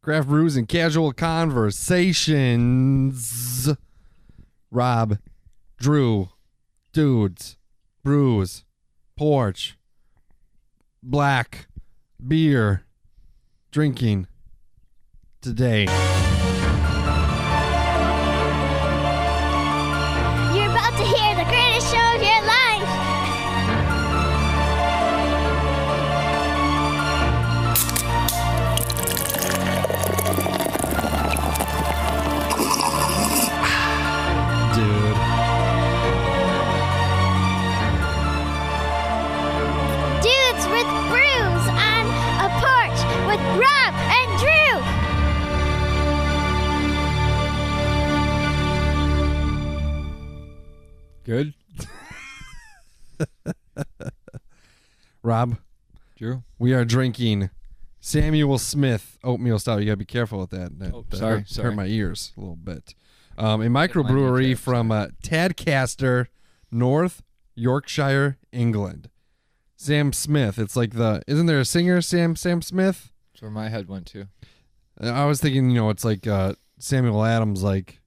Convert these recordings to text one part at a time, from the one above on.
Craft brews and casual conversations. Rob, Drew, dudes, brews, porch, black, beer, drinking today. You're about to hear the greatest show of your life. Dude. Dudes with brews on a porch with Rob and Drew. Good. Rob, Drew. we are drinking Samuel Smith Oatmeal Stout. You gotta be careful with that. That sorry. hurt my ears a little bit. A microbrewery from Tadcaster, North Yorkshire, England. Sam Smith. It's like isn't there a singer, Sam Smith? That's where my head went to. I was thinking, it's like Samuel Adams, like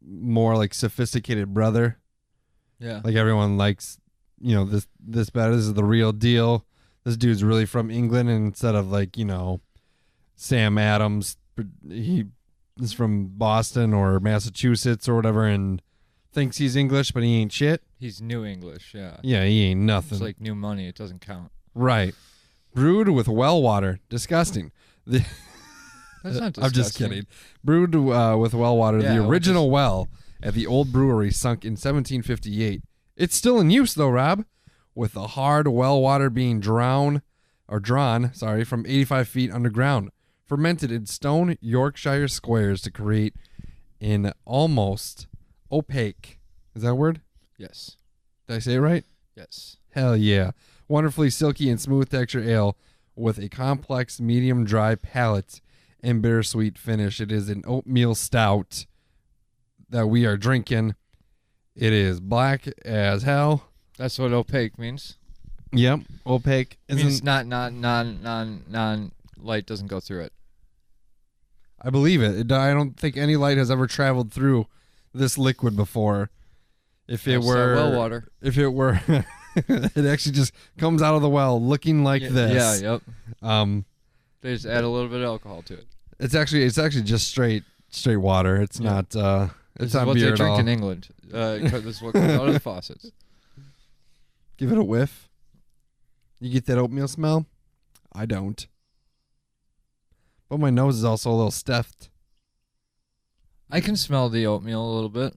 more like sophisticated brother. Yeah. Like everyone likes, this better. This is the real deal. This dude's really from England, and instead of like, Sam Adams, he is from Boston or Massachusetts or whatever, and thinks he's English, but he ain't shit. He's New English, yeah. Yeah, he ain't nothing. It's like new money. It doesn't count. Right. Brewed with well water. Disgusting. That's not disgusting. I'm just kidding. Brewed with well water. Yeah, The original well at the old brewery sunk in 1758. It's still in use, though, Rob, with the hard well water being drawn from 85 feet underground. Fermented in stone Yorkshire squares to create an almost opaque. Is that a word? Yes. Did I say it right? Yes. Hell yeah. Wonderfully silky and smooth texture ale with a complex medium dry palate and bittersweet finish. It is an oatmeal stout that we are drinking. It is black as hell. That's what opaque means. Yep, opaque. It means non-light doesn't go through it. I believe it. I don't think any light has ever traveled through this liquid before. If it were well water. If it were, it actually just comes out of the well looking like this. Yeah, yep. They just add a little bit of alcohol to it. It's actually just straight water. It's not. It's not what beer they at drink all. in England. This is what comes out of the faucets. Give it a whiff. You get that oatmeal smell? I don't. But my nose is also a little stuffed. I can smell the oatmeal a little bit.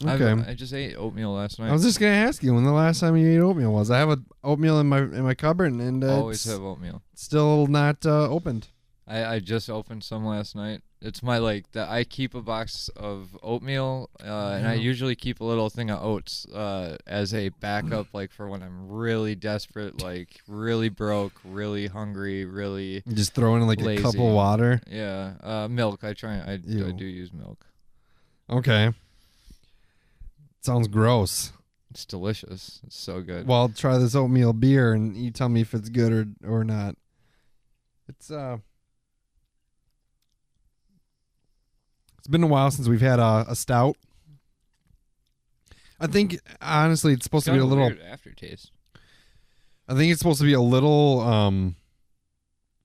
Okay. I just ate oatmeal last night. I was just gonna ask you when the last time you ate oatmeal was. I have a oatmeal in my cupboard and always have oatmeal. Still not opened. I just opened some last night. It's my I keep a box of oatmeal and I usually keep a little thing of oats as a backup, like for when I'm really desperate, like really broke, really hungry, really You just throw in like lazy. a cup of water. Yeah, milk. I do use milk. Okay. Sounds gross. It's delicious. It's so good. Well, I'll try this oatmeal beer and you tell me if it's good or not. It's been a while since we've had a stout. I think honestly it's supposed to be a little weird aftertaste. I think it's supposed to be a little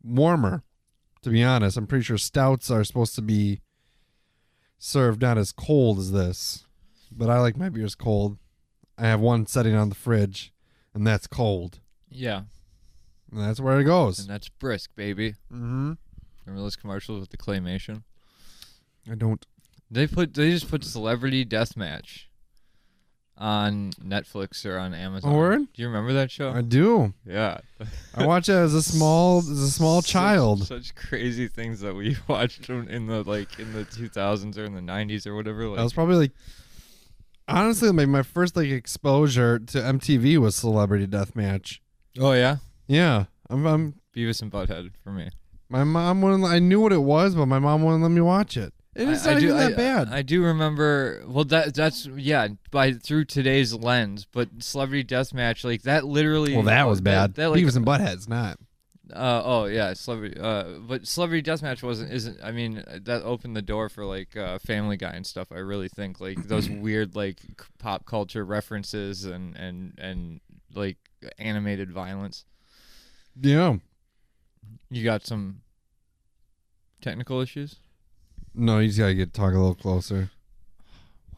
warmer, to be honest. I'm pretty sure stouts are supposed to be served not as cold as this. But I like my beers cold. I have one setting on the fridge, and that's cold. Yeah. And that's where it goes. And that's brisk, baby. Mm-hmm. Remember those commercials with the claymation? I don't. They just put Celebrity Deathmatch on Netflix or on Amazon. Oh, word? Do you remember that show? I do. Yeah. I watched it as a small child. Such crazy things that we watched in the 2000s or in the 90s or whatever. I was probably honestly my first exposure to MTV was Celebrity Deathmatch. Oh yeah. Yeah, I'm Beavis and Butthead for me. My mom wouldn't. I knew what it was, but my mom wouldn't let me watch it. It's not even that bad. I do remember. Well, that's through today's lens. But Celebrity Deathmatch, that literally. Well, that was bad. That, Beavis and Butthead's not. Oh yeah, celebrity. But Celebrity Deathmatch isn't. I mean, that opened the door for like Family Guy and stuff. I really think like those weird like pop culture references and like animated violence. Yeah. You got some technical issues? No, you just gotta talk a little closer.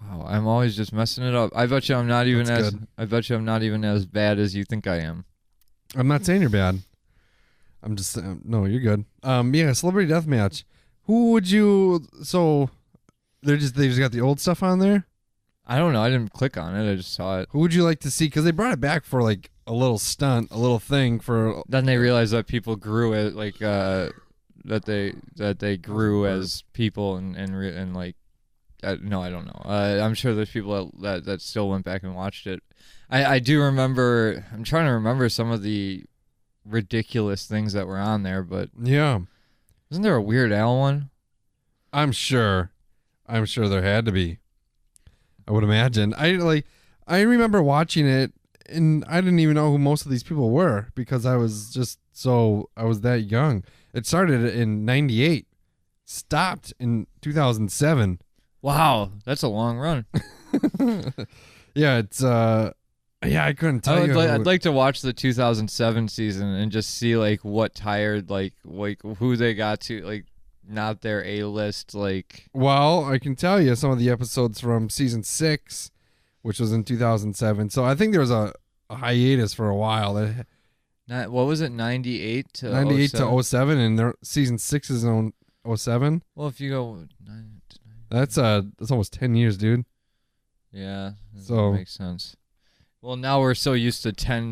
Wow, I'm always just messing it up. I bet you I'm not even That's good. I bet you I'm not even as bad as you think I am. I'm not saying you're bad. I'm just saying, no, you're good. Yeah, Celebrity Deathmatch. Who would you? So they just got the old stuff on there. I don't know. I didn't click on it. I just saw it. Who would you like to see? Because they brought it back for like a little stunt, a little thing for. Then they realized that people grew it like that they grew as people and like no, I don't know. I'm sure there's people that still went back and watched it. I do remember. I'm trying to remember some of the ridiculous things that were on there, but Yeah, isn't there a Weird Al one? I'm sure there had to be. I would imagine. I remember watching it, and I didn't even know who most of these people were because I was that young. It started in '98, stopped in 2007. Wow, that's a long run. Yeah, it's I couldn't tell you. I'd like to watch the 2007 season and just see like what tired like who they got to like not their A-list like. Well, I can tell you some of the episodes from season 6, which was in 2007. So I think there was a hiatus for a while. What was it? 98 to 98 07? to 07, and their season 6 is on 07. Well, if you go That's almost 10 years, dude. yeah, So that makes sense. Well, now we're so used to 10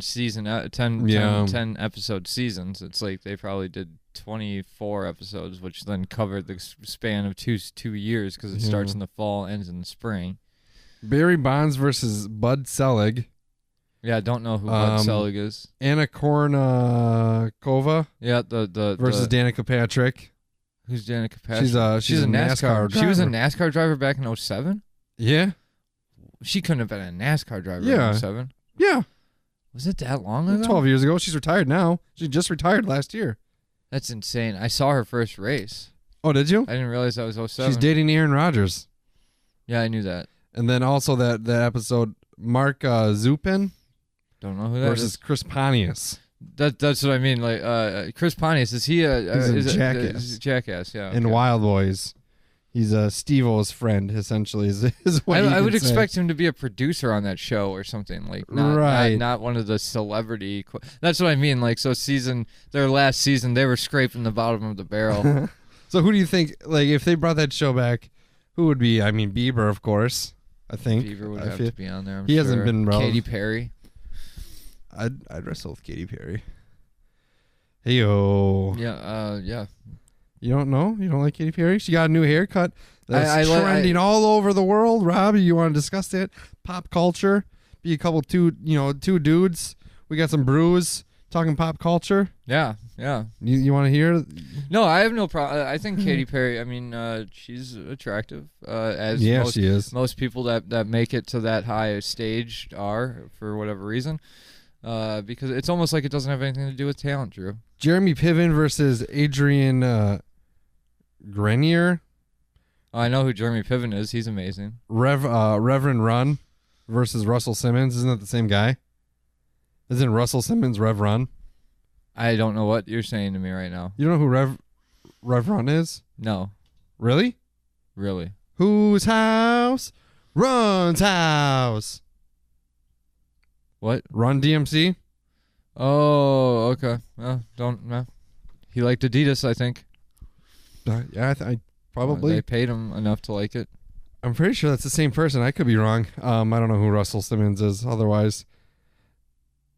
episode seasons. It's like they probably did 24 episodes, which then covered the span of two years because it starts in the fall, ends in the spring. Barry Bonds versus Bud Selig. Yeah, I don't know who Bud Selig is. Anna Kournikova. Yeah, the versus Danica Patrick. Who's Danica Patrick? She's a NASCAR driver. She was a NASCAR driver back in 07? Yeah. She couldn't have been a NASCAR driver in 07. Yeah. Was it that long ago? 12 years ago. She's retired now. She just retired last year. That's insane. I saw her first race. Oh, did you? I didn't realize that was 07. She's dating Aaron Rodgers. Yeah, I knew that. And then also that episode, Mark Zupin. Don't know who that versus is. Chris Pontius. That's what I mean. Like Chris Pontius, is he He's a Jackass? He's a Jackass, yeah. In Wild Boys. He's Steve-O's friend, essentially. Is what I would expect him to be a producer on that show or something. Like, not one of the celebrity. That's what I mean. Like, so their last season, they were scraping the bottom of the barrel. So who do you think, like, if they brought that show back, who would be? I mean, Bieber, of course. I think Bieber would have to be on there. He hasn't been relevant. Katy Perry. I'd wrestle with Katy Perry. Hey yo. Yeah. Yeah. You don't know? You don't like Katy Perry? She got a new haircut that's trending all over the world. Rob, you want to discuss that? Pop culture. Be a couple two dudes. We got some brews talking pop culture. Yeah. Yeah. You want to hear? No, I have no problem. I think Katy Perry. I mean, she's attractive. She is. Most people that make it to that high stage are for whatever reason. Because it's almost like it doesn't have anything to do with talent, Drew. Jeremy Piven versus Adrian Grenier. Oh, I know who Jeremy Piven is. He's amazing. Reverend Run versus Russell Simmons. Isn't that the same guy? Isn't Russell Simmons Rev Run? I don't know what you're saying to me right now. You don't know who Rev Run is? No. Really? Really? Whose house? Run's house. What? Run DMC? Oh, okay. Well, he liked Adidas, I think. Yeah, I probably. They paid him enough to like it. I'm pretty sure that's the same person. I could be wrong. I don't know who Russell Simmons is otherwise.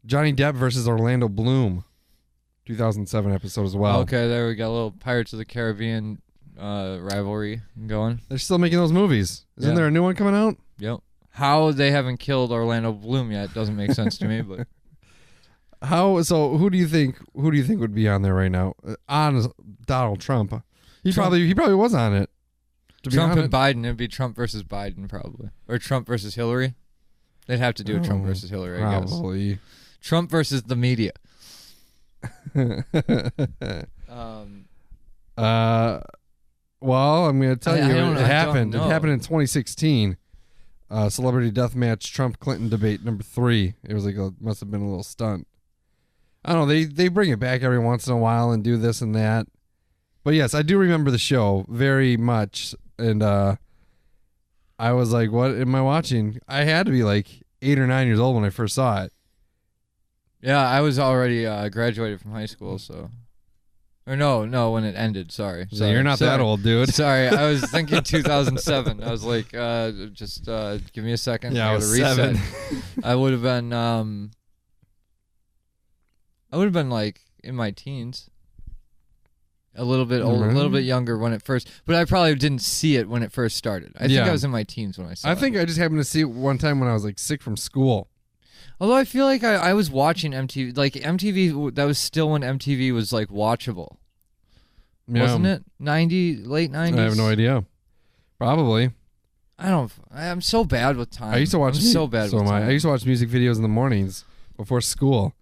Johnny Depp versus Orlando Bloom. 2007 episode as well. Okay, there we got a little Pirates of the Caribbean rivalry going. They're still making those movies. Isn't there a new one coming out? Yep. How they haven't killed Orlando Bloom yet doesn't make sense to me, but who do you think would be on there right now? On Donald Trump. He probably was on it. Trump and Biden, it'd be Trump versus Biden probably. Or Trump versus Hillary. They'd have to do a Trump versus Hillary, I guess. Probably. Trump versus the media. Well, I'm going to tell you don't it know. happened. It happened in 2016. Celebrity Deathmatch Trump Clinton debate number 3. It was like must have been a little stunt. I don't know. They bring it back every once in a while and do this and that. But yes, I do remember the show very much. And I was like, what am I watching? I had to be like 8 or 9 years old when I first saw it. Yeah, I was already graduated from high school, so. Or no, when it ended. Sorry. So you're not that old, dude. Sorry, I was thinking 2007. I was like, just give me a second. Yeah, I was reset. 7. I would have been like in my teens. A little bit old, a little bit younger when it first, but I probably didn't see it when it first started. I think I was in my teens when I saw it. I think I just happened to see it one time when I was like sick from school. Although I feel like I was watching MTV, like MTV, that was still when MTV was like watchable. Yeah. Wasn't it? Late 90s? I have no idea. Probably. I'm so bad with time. I used to watch. time. I used to watch music videos in the mornings before school.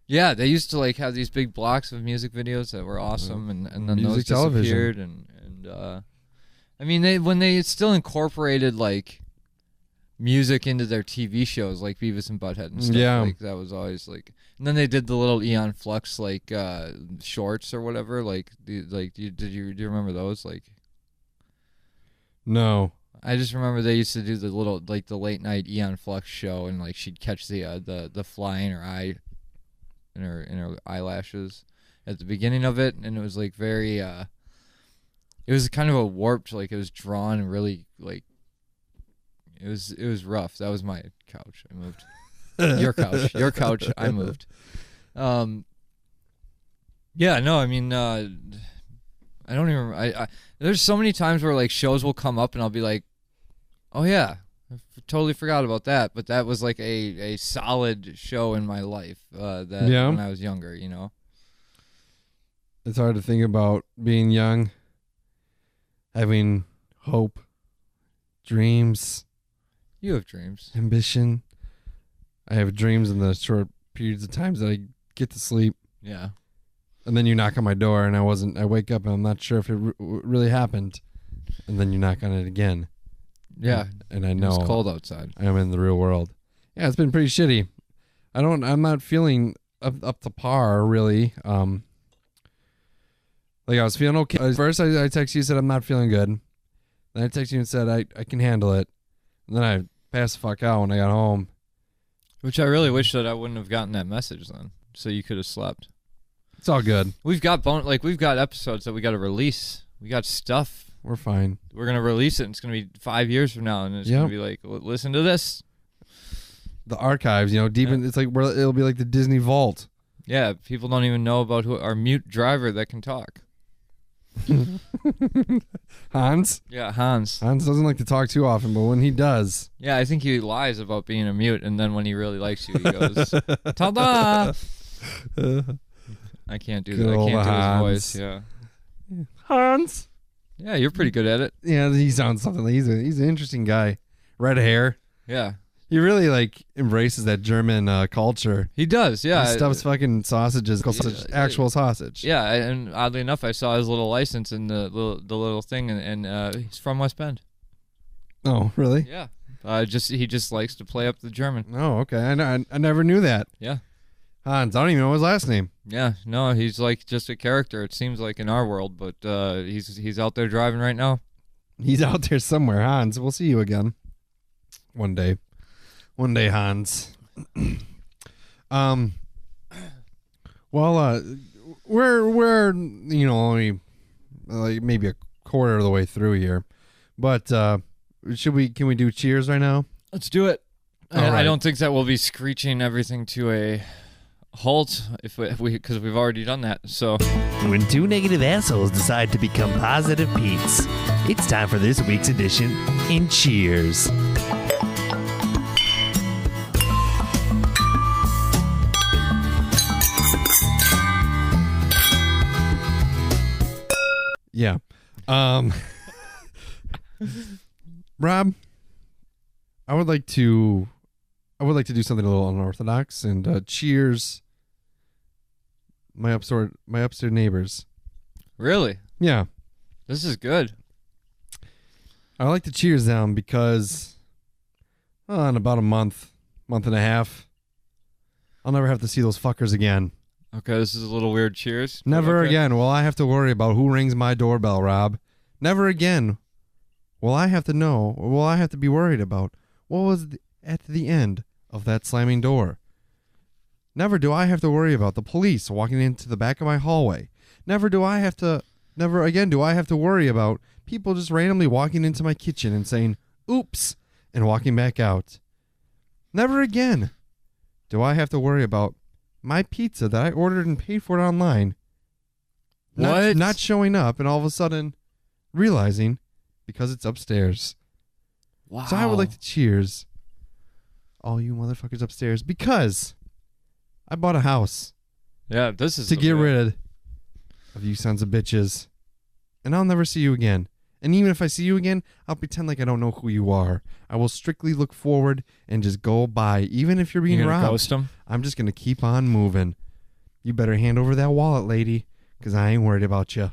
Yeah, they used to like have these big blocks of music videos that were awesome, and then Music those disappeared, television. and I mean when they still incorporated like music into their TV shows like Beavis and Butthead and stuff. Yeah. Like that was always like, and then they did the little Eon Flux like shorts or whatever. Like do you remember those? Like, No. I just remember they used to do the little like the late night Eon Flux show, and like she'd catch the fly in her eye. In her eyelashes at the beginning of it, and it was like very it was kind of a warped, like it was drawn really like it was rough. That was my couch. I moved. Your couch I moved. Yeah, no, I mean I don't even I there's so many times where like shows will come up and I'll be like, oh yeah, I totally forgot about that, but that was like a solid show in my life when I was younger, you know. It's hard to think about being young, having hope, dreams. You have dreams. Ambition. I have dreams in the short periods of times that I get to sleep. Yeah. And then you knock on my door and I wake up and I'm not sure if it really happened. And then you knock on it again. Yeah, and I know it's cold outside. I'm in the real world. Yeah, it's been pretty shitty. I'm not feeling up to par really. Like I was feeling okay. First, I texted you, said I'm not feeling good. Then I texted you and said I can handle it. And then I passed the fuck out when I got home. Which I really wish that I wouldn't have gotten that message then, so you could have slept. It's all good. We've got we've got episodes that we got to release. We got stuff. We're fine. We're going to release it, and it's going to be 5 years from now, and it's going to be like, listen to this. The archives, deep in, it's like it'll be like the Disney Vault. Yeah, people don't even know about our mute driver that can talk. Hans? Yeah, Hans. Hans doesn't like to talk too often, but when he does. Yeah, I think he lies about being a mute, and then when he really likes you, he goes, ta-da! I can't do that. I can't do his voice. Yeah. Hans? Yeah, you're pretty good at it. Yeah, he sounds something. He's an interesting guy. Red hair. Yeah. He really like embraces that German culture. He does, yeah. He stuffs fucking sausages, actual sausage. Yeah, and oddly enough, I saw his little license in the little thing, and he's from West Bend. Oh, really? Yeah. He just likes to play up the German. Oh, okay. I never knew that. Yeah. Hans. I don't even know his last name. Yeah, no, he's like just a character. It seems like in our world, but he's out there driving right now. He's out there somewhere. Hans, we'll see you again one day. One day, Hans. Well, we're only like maybe a quarter of the way through here, but can we do cheers right now? Let's do it. Right. I don't think that we'll be screeching everything to a halt because we've already done that. So when two negative assholes decide to become positive Pete's, it's time for this week's edition in Cheers. Yeah. Rob, I would like to do something a little unorthodox and cheers my upstairs neighbors. Really? Yeah. This is good. I like to cheers them because in about a month and a half, I'll never have to see those fuckers again. Okay, this is a little weird. Cheers. Never Okay. again will I have to worry about who rings my doorbell, Rob. Never again will I have to know, or will I have to be worried about what was at the end of that slamming door. Never do I have to worry about the police walking into the back of my hallway. Never again do I have to worry about people just randomly walking into my kitchen and saying, oops, and walking back out. Never again do I have to worry about my pizza that I ordered and paid for it online not showing up and all of a sudden realizing because it's upstairs. Wow. So I would like to cheers all you motherfuckers upstairs because I bought a house Yeah, this is to get rid of you sons of bitches. And I'll never see you again. And even if I see you again, I'll pretend like I don't know who you are. I will strictly look forward and just go by. Even if you're being You're gonna robbed, ghost 'em? I'm just going to keep on moving. You better hand over that wallet, lady, because I ain't worried about you.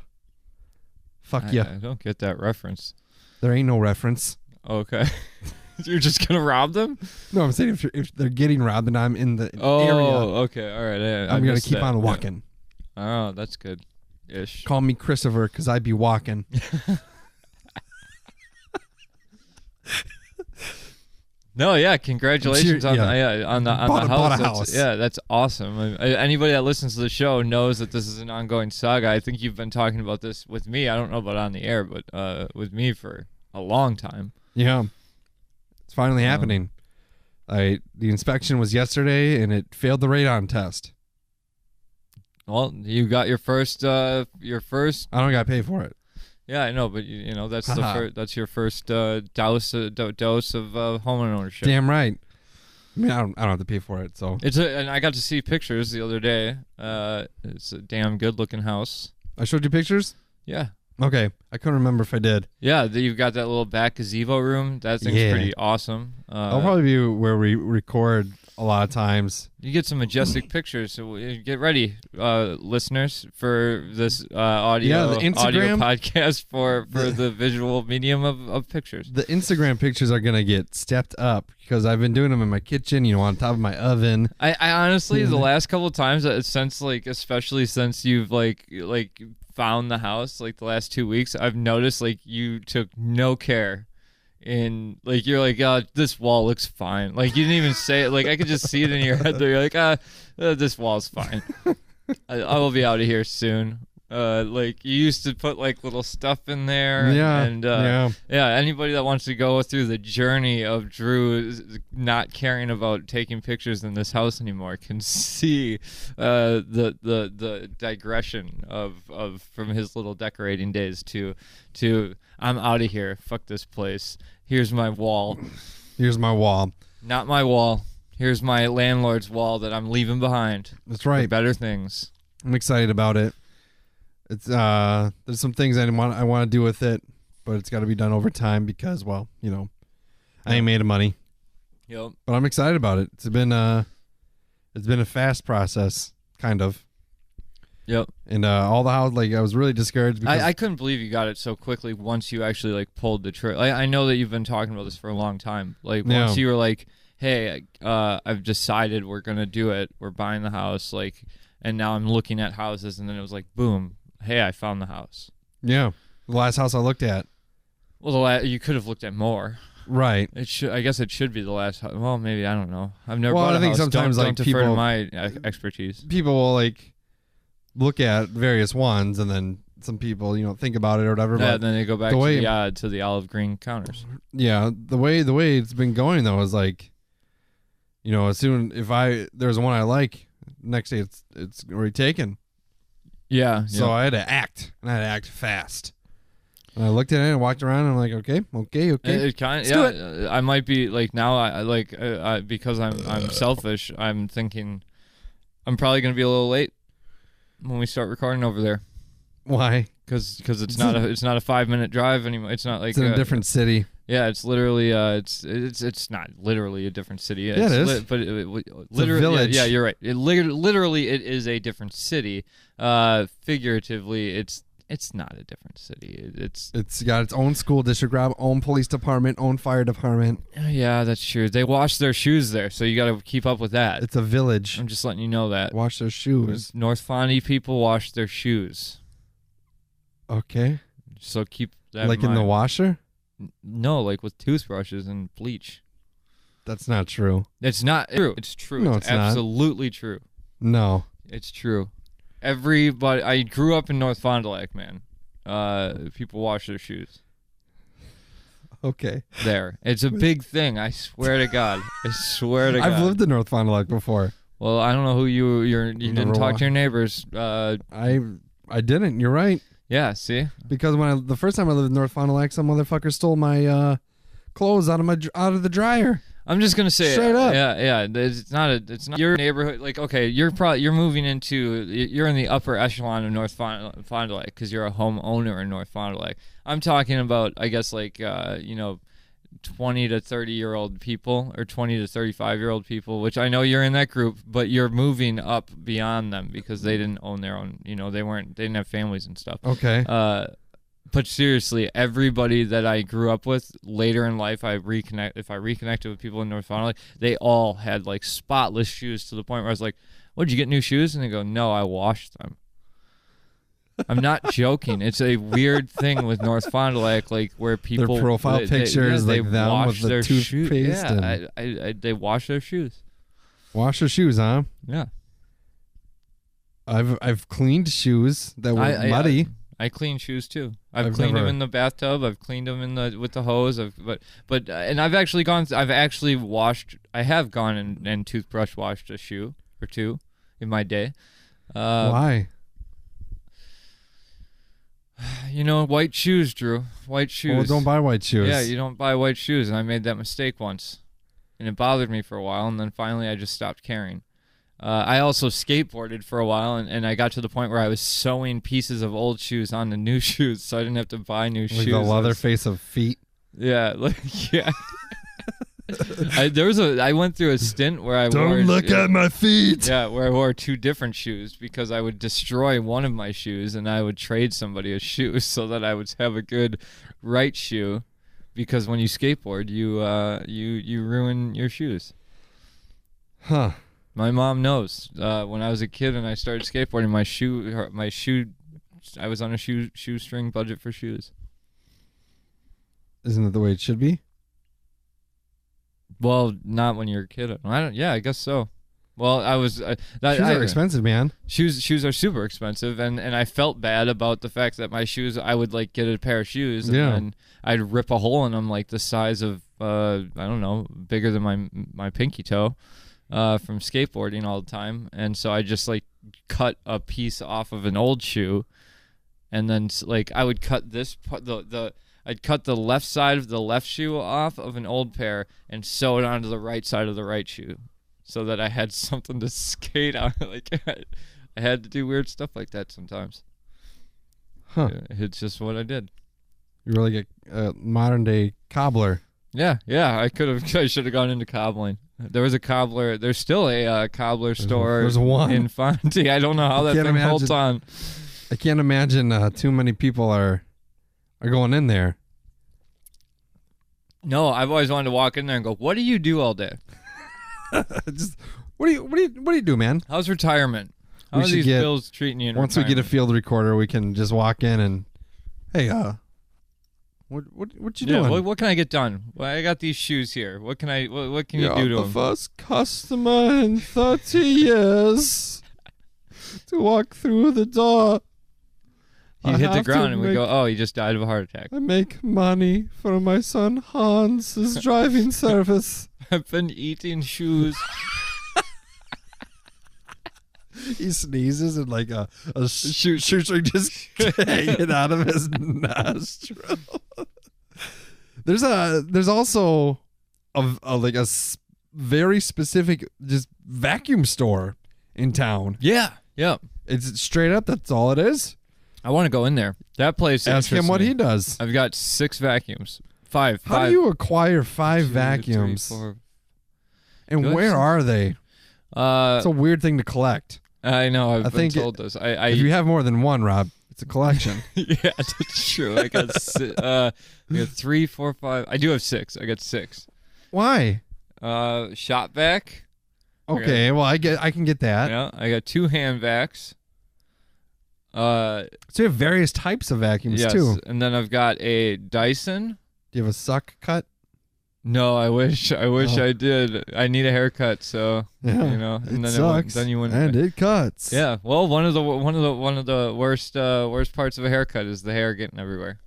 Fuck you. I don't get that reference. There ain't no reference. Okay. You're just going to rob them? No, I'm saying if they're getting robbed and I'm in the area, Okay. All right. I'm going to keep on walking. Yeah. Oh, that's good. Ish. Call me Christopher because I be walking. No, yeah, congratulations on the Bought house. a house. That's awesome. Anybody that listens to the show knows that this is an ongoing saga. I think you've been talking about this with me. I don't know about on the air, but with me for a long time. Yeah. It's finally happening. The inspection was yesterday and it failed the radon test. Well, you got your first. I don't got to pay for it. Yeah, I know, but you know that's that's your first dose of home ownership. Damn right. I mean, I don't have to pay for it, so And I got to see pictures the other day. It's a damn good looking house. I showed you pictures. Yeah. Okay, I couldn't remember if I did. Yeah, you've got that little back gazebo room. That thing's pretty awesome. I'll probably be where we record a lot of times. You get some majestic pictures, so get ready, listeners, for this audio the Instagram podcast for the visual medium of pictures. The Instagram pictures are gonna get stepped up because I've been doing them in my kitchen, on top of my oven. I honestly, the last couple of times, especially since you've like found the house, like the last 2 weeks, I've noticed like you took no care in you're like, this wall looks fine. Like you didn't even say it. Like I could just see it in your head. You're like, this wall's fine. I will be out of here soon. You used to put little stuff in there. Yeah. Anybody that wants to go through the journey of Drew not caring about taking pictures in this house anymore can see the digression of from his little decorating days to I'm out of here. Fuck this place. Here's my wall. Here's my wall. Not my wall. Here's my landlord's wall that I'm leaving behind. That's right. For better things. I'm excited about it. It's there's some things I want to do with it, but it's got to be done over time because I ain't made of money. Yep. But I'm excited about it. It's been a fast process, kind of. Yep. And all the house, I was really discouraged because I couldn't believe you got it so quickly once you actually pulled the trigger. I know that you've been talking about this for a long time. Once you were like, hey, I've decided we're gonna do it. We're buying the house. And now I'm looking at houses, and then it was like, boom. Hey, I found the house. Yeah, the last house I looked at. Well, you could have looked at more. Right. I guess it should be the last house. Well, maybe, I don't know. I've never bought a house. I think sometimes don't defer to people, my expertise. People will look at various ones, and then some people think about it or whatever. Yeah, but then they go back to the olive green counters. Yeah, the way it's been going though is as soon if there's one I like, next day it's already taken. Yeah. So I had to act, and I had to act fast. And I looked at it and walked around, and I'm like, okay. It kind of, I might be now. I because I'm selfish. I'm thinking I'm probably gonna be a little late when we start recording over there. Why? Because it's not a 5-minute drive anymore. It's not it's in a different city. Yeah, it's literally it's not literally a different city. Yeah, it is. But literally, village. Yeah, you're right. Literally, it is a different city. Figuratively, it's not a different city. It's got its own school district, own police department, own fire department. Yeah, that's true. They wash their shoes there, so you got to keep up with that. It's a village. I'm just letting you know that. Wash their shoes. North Fondy people wash their shoes. Okay. So keep that like in the washer? No, like with toothbrushes and bleach. That's not true. It's not true. It's true. No, it's not. Absolutely true. No. It's true. Everybody. I grew up in North Fond du Lac, man. People wash their shoes. Okay. There. It's a big thing. I swear to God. I swear to God. I've lived in North Fond du Lac before. Well, I don't know who you didn't talk to your neighbors. I didn't. You're right. Yeah, see? Because the first time I lived in North Fond du Lac, some motherfucker stole my clothes out of the dryer. I'm just gonna say straight up. Yeah. It's not your neighborhood. Like, okay, you're moving you're in the upper echelon of North Fond du Lac because you're a homeowner in North Fond du Lac. I'm talking about, I guess, like 20 to 30-year-old people or 20 to 35-year-old people, which I know you're in that group, but you're moving up beyond them because they didn't own their own. They didn't have families and stuff. Okay. But seriously, everybody that I grew up with later in life, if I reconnected with people in North Fond du Lac, they all had like spotless shoes to the point where I was like, "What, did you get new shoes?" And they go, "No, I washed them." I'm not joking. It's a weird thing with North Fond du Lac, like where people their profile pictures they like them wash with the their toothpaste. Yeah, they wash their shoes. Wash their shoes, huh? Yeah. I've cleaned shoes that were muddy. I clean shoes too. I've cleaned them in the bathtub. I've cleaned them with the hose. And I've actually I have gone and toothbrush washed a shoe or two in my day. Why? White shoes, Drew. White shoes. Well, don't buy white shoes. Yeah, you don't buy white shoes, and I made that mistake once, and it bothered me for a while, and then finally I just stopped caring. I also skateboarded for a while, and I got to the point where I was sewing pieces of old shoes onto new shoes, so I didn't have to buy new shoes. Like the leather face of feet. Yeah, yeah. I went through a stint where I don't look at my feet. Yeah, where I wore two different shoes because I would destroy one of my shoes and I would trade somebody a shoe so that I would have a good right shoe, because when you skateboard, you ruin your shoes. Huh. My mom knows. When I was a kid and I started skateboarding, I was on a shoestring budget for shoes. Isn't it the way it should be? Well, not when you're a kid. I guess so. Well, I was. Shoes are expensive, man. Shoes are super expensive, and I felt bad about the fact that my shoes. I would like get a pair of shoes, and then I'd rip a hole in them like the size of I don't know, bigger than my pinky toe, from skateboarding all the time, and so I just like cut a piece off of an old shoe, and then like I would cut this I'd cut the left side of the left shoe off of an old pair and sew it onto the right side of the right shoe, so that I had something to skate on. Like I had to do weird stuff like that sometimes. Huh? It's just what I did. You were like a modern day cobbler. Yeah. I should have gone into cobbling. There was a cobbler. There's still a cobbler store. There's one in Fonty. I don't know how that thing holds on. I can't imagine too many people are going in there. No, I've always wanted to walk in there and go, "What do you do all day?" Just what do you do, man? How's retirement? How are these bills treating you in once retirement? we get a field recorder, we can just walk in and, hey, what you doing? What can I get done? Well, I got these shoes here. What can you do to You're the them? first customer in 30 years to walk through the door. You hit the ground and we go, "Oh, he just died of a heart attack." I make money for my son Hans's driving service. I've been eating shoes. He sneezes and like a shoestring just hanging out of his nostril. There's also a very specific just vacuum store in town. Yeah. It's straight up. That's all it is. I want to go in there. That place. Ask him what he does. I've got 6 vacuums. 5. How do you acquire 5 2, vacuums? 3, 4. And Do I where have are they? It's a weird thing to collect. I know. I've been think told this. If you have more than one, Rob, it's a collection. Yeah, that's true. I got 3, 4, 5. I do have 6. I got 6. Why? Shot vac. Okay, well I can get that. Yeah, I got 2 hand vacs. So you have various types of vacuums too. And then I've got a Dyson. Do you have a suck cut? No, I wish I did. I need a haircut, so Yeah, you know. And it then sucks. Then you wouldn't. And it cuts. Yeah. Well, one of the worst parts of a haircut is the hair getting everywhere.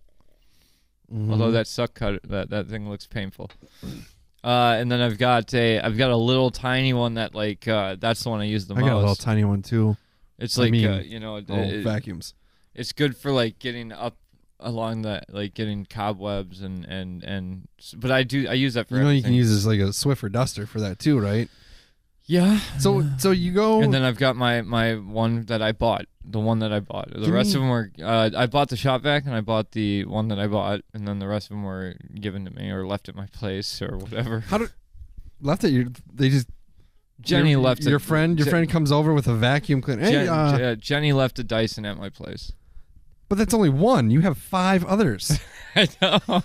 Mhm. Although that suck cut, that thing looks painful. And then I've got a little tiny one that that's the one I use the most. I got a little tiny one too. It's vacuums. It's good for getting up along the getting cobwebs and but I use that for you everything. can use this like a Swiffer duster for that too, right? Yeah. So you go and then I've got my one that I bought. The one that I bought. The rest of them were I bought the shop vac and I bought the one that I bought, and then the rest of them were given to me or left at my place or whatever. Left at you? They just Jenny left your friend. Your friend comes over with a vacuum cleaner. Hey, Jenny left a Dyson at my place. But that's only one. You have 5 others. I know.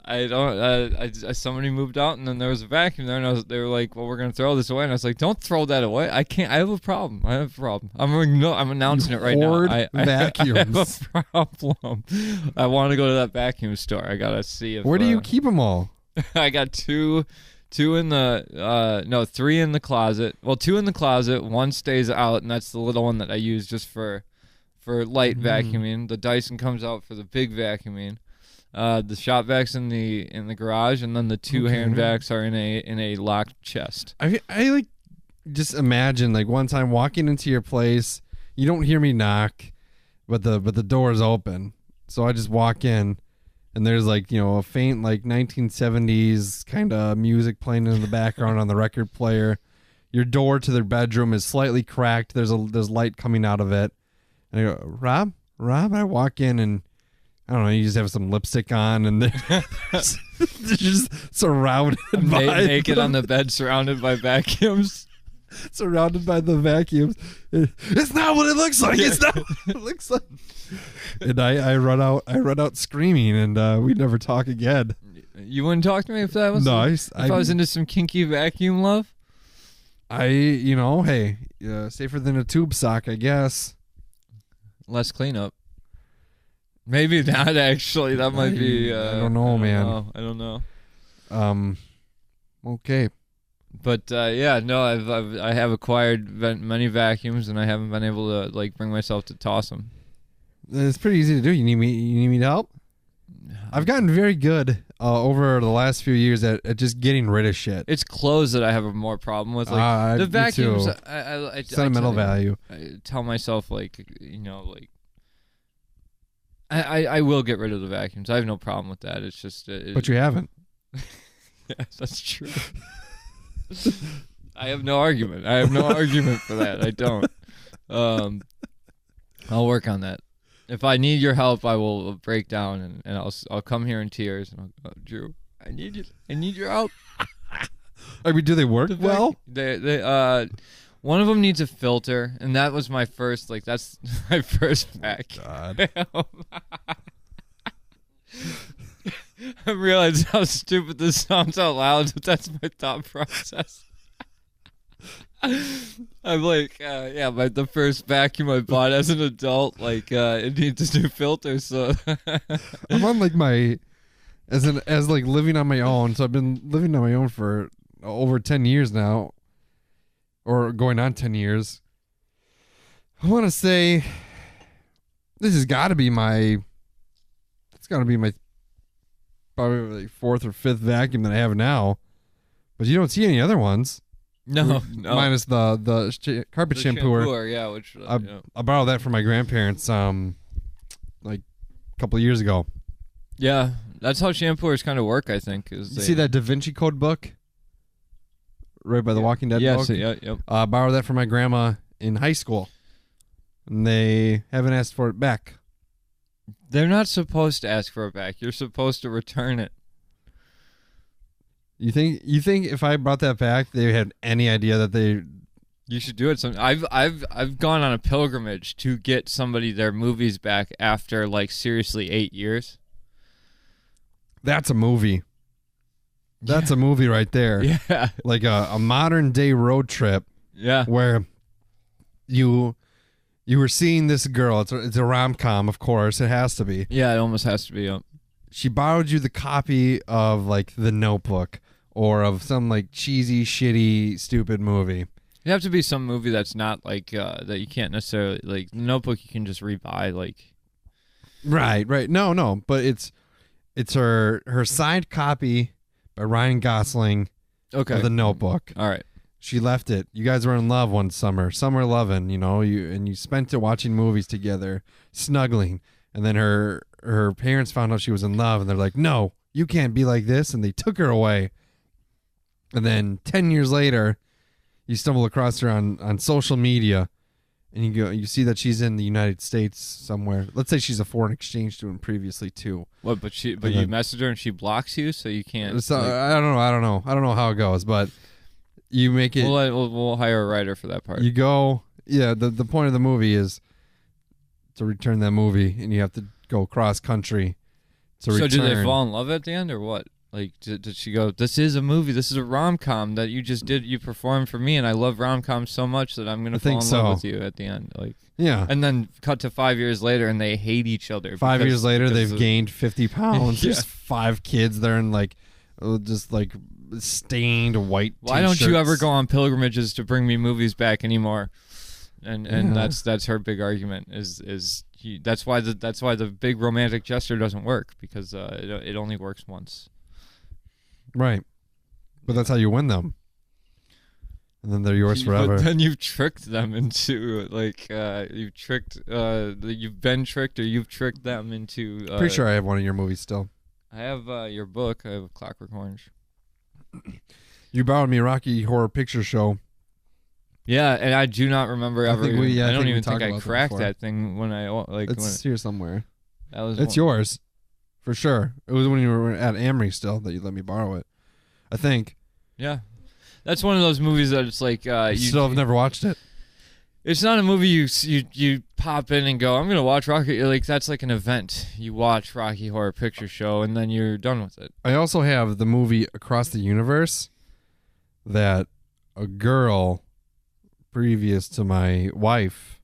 I don't. Somebody moved out, and then there was a vacuum there, and they were like, "Well, we're gonna throw this away," and I was like, "Don't throw that away. I can't. I have a problem. I'm announcing it right now. Vacuums. I have a problem. I want to go to that vacuum store. I gotta see if. Where do you keep them all? I got 2 in the 3 in the closet. Well, 2 in the closet. 1 stays out, and that's the little one that I use just for light vacuuming. The Dyson comes out for the big vacuuming. The shop vacs in the garage, and then the 2 hand vacs are in a locked chest. I just imagine one time walking into your place, you don't hear me knock, but the door is open, so I just walk in, and there's a faint 1970s kind of music playing in the background on the record player. Your door to their bedroom is slightly cracked. There's light coming out of it, and I go, Rob. I walk in and. I don't know, you just have some lipstick on and they're just surrounded by naked on the bed, surrounded by vacuums. Surrounded by the vacuums. It's not what it looks like. It's not what it looks like. And I run out screaming, and we never talk again. You wouldn't talk to me if that was if I was into some kinky vacuum love? Hey, safer than a tube sock, I guess. Less cleanup. Maybe not, actually. That might be... I don't know, man. I don't know. Okay. But, I have acquired many vacuums, and I haven't been able to, bring myself to toss them. It's pretty easy to do. You need me to help? I've gotten very good over the last few years at just getting rid of shit. It's clothes that I have a more problem with. The vacuums, me too. Sentimental value. I tell myself, I will get rid of the vacuums. I have no problem with that. It's just... but you haven't. Yeah, that's true. I have no argument. I have no argument for that. I don't. I'll work on that. If I need your help, I will break down and I'll come here in tears and I'll go, Drew, I need you. I need your help. I mean, do they work well? They one of them needs a filter, and that was my first. That's my first vacuum. God. I realize how stupid this sounds out loud, but that's my thought process. I'm the first vacuum I bought as an adult, it needs a new filter, so I'm on living on my own. So I've been living on my own for over 10 years now, or going on 10 years. I want to say this has got to be my probably 4th or 5th vacuum that I have now, but you don't see any other ones. No. Minus the carpet shampooer. Yeah, which I borrowed that from my grandparents a couple of years ago. Yeah, that's how shampooers kind of work, I think. You see that Da Vinci Code book? Right by the Walking Dead book? Yes, yeah. I borrowed that from my grandma in high school. And they haven't asked for it back. They're not supposed to ask for it back. You're supposed to return it. You think if I brought that back, they had any idea that they? You should do it. I've gone on a pilgrimage to get somebody their movies back after like seriously 8 years. That's a movie. That's a movie right there. Yeah. Like a modern day road trip. Yeah. Where you were seeing this girl. It's a rom-com, of course. It has to be. Yeah, it almost has to be. She borrowed you the copy of like The Notebook or of some like cheesy, shitty, stupid movie. It'd have to be some movie that's not like that you can't necessarily like. The Notebook you can just rebuy like. Right. No, but it's her signed copy by Ryan Gosling of The Notebook. All right. She left it. You guys were in love one summer loving, you spent it watching movies together, snuggling. And then her parents found out she was in love, and they're like, "No, you can't be like this," and they took her away. And then 10 years later, you stumble across her on social media, and you see that she's in the United States somewhere. Let's say she's a foreign exchange student previously too. What? But you message her and she blocks you, so you can't. So, I don't know how it goes, but you make it. We'll hire a writer for that part. You go. Yeah. The point of the movie is to return that movie, and you have to go cross country to return. So did they fall in love at the end, or what? Like, did she go, "This is a movie. This is a rom-com that you just did. You performed for me, and I love rom-coms so much that I'm gonna fall in love with you at the end." Like, yeah. And then cut to 5 years later, and they hate each other. 5 years later, they've gained 50 pounds. Yeah. There's 5 kids. They're in like just like stained white. Why don't you ever go on pilgrimages to bring me movies back anymore? And that's her big argument that's why the big romantic gesture doesn't work, because it only works once. Right. But that's how you win them. And then they're yours forever. But then you've tricked them into you've been tricked, or you've tricked them into. Pretty sure I have one of your movies still. I have your book. I have Clockwork Orange. You borrowed me Rocky Horror Picture Show. Yeah, and I do not remember ever. I don't even think I cracked that thing when I like. It's here somewhere. It's yours, for sure. It was when you were at Amory still that you let me borrow it. I think. Yeah, that's one of those movies that it's like you still have never watched it. It's not a movie you pop in and go, "I'm gonna watch Rocky." Like, that's like an event. You watch Rocky Horror Picture Show and then you're done with it. I also have the movie Across the Universe that a girl previous to my wife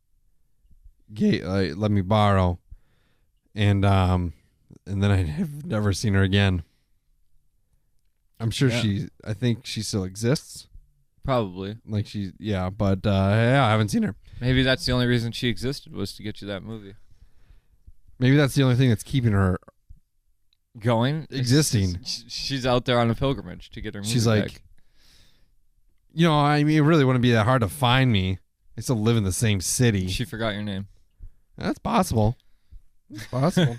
let me borrow, and then I have never seen her again. I'm sure I think she still exists. Probably. Like but I haven't seen her. Maybe that's the only reason she existed, was to get you that movie. Maybe that's the only thing that's keeping her existing. She's out there on a pilgrimage to get her movie She's like, back. I mean, it really wouldn't be that hard to find me. I still live in the same city. She forgot your name. That's possible. It's possible.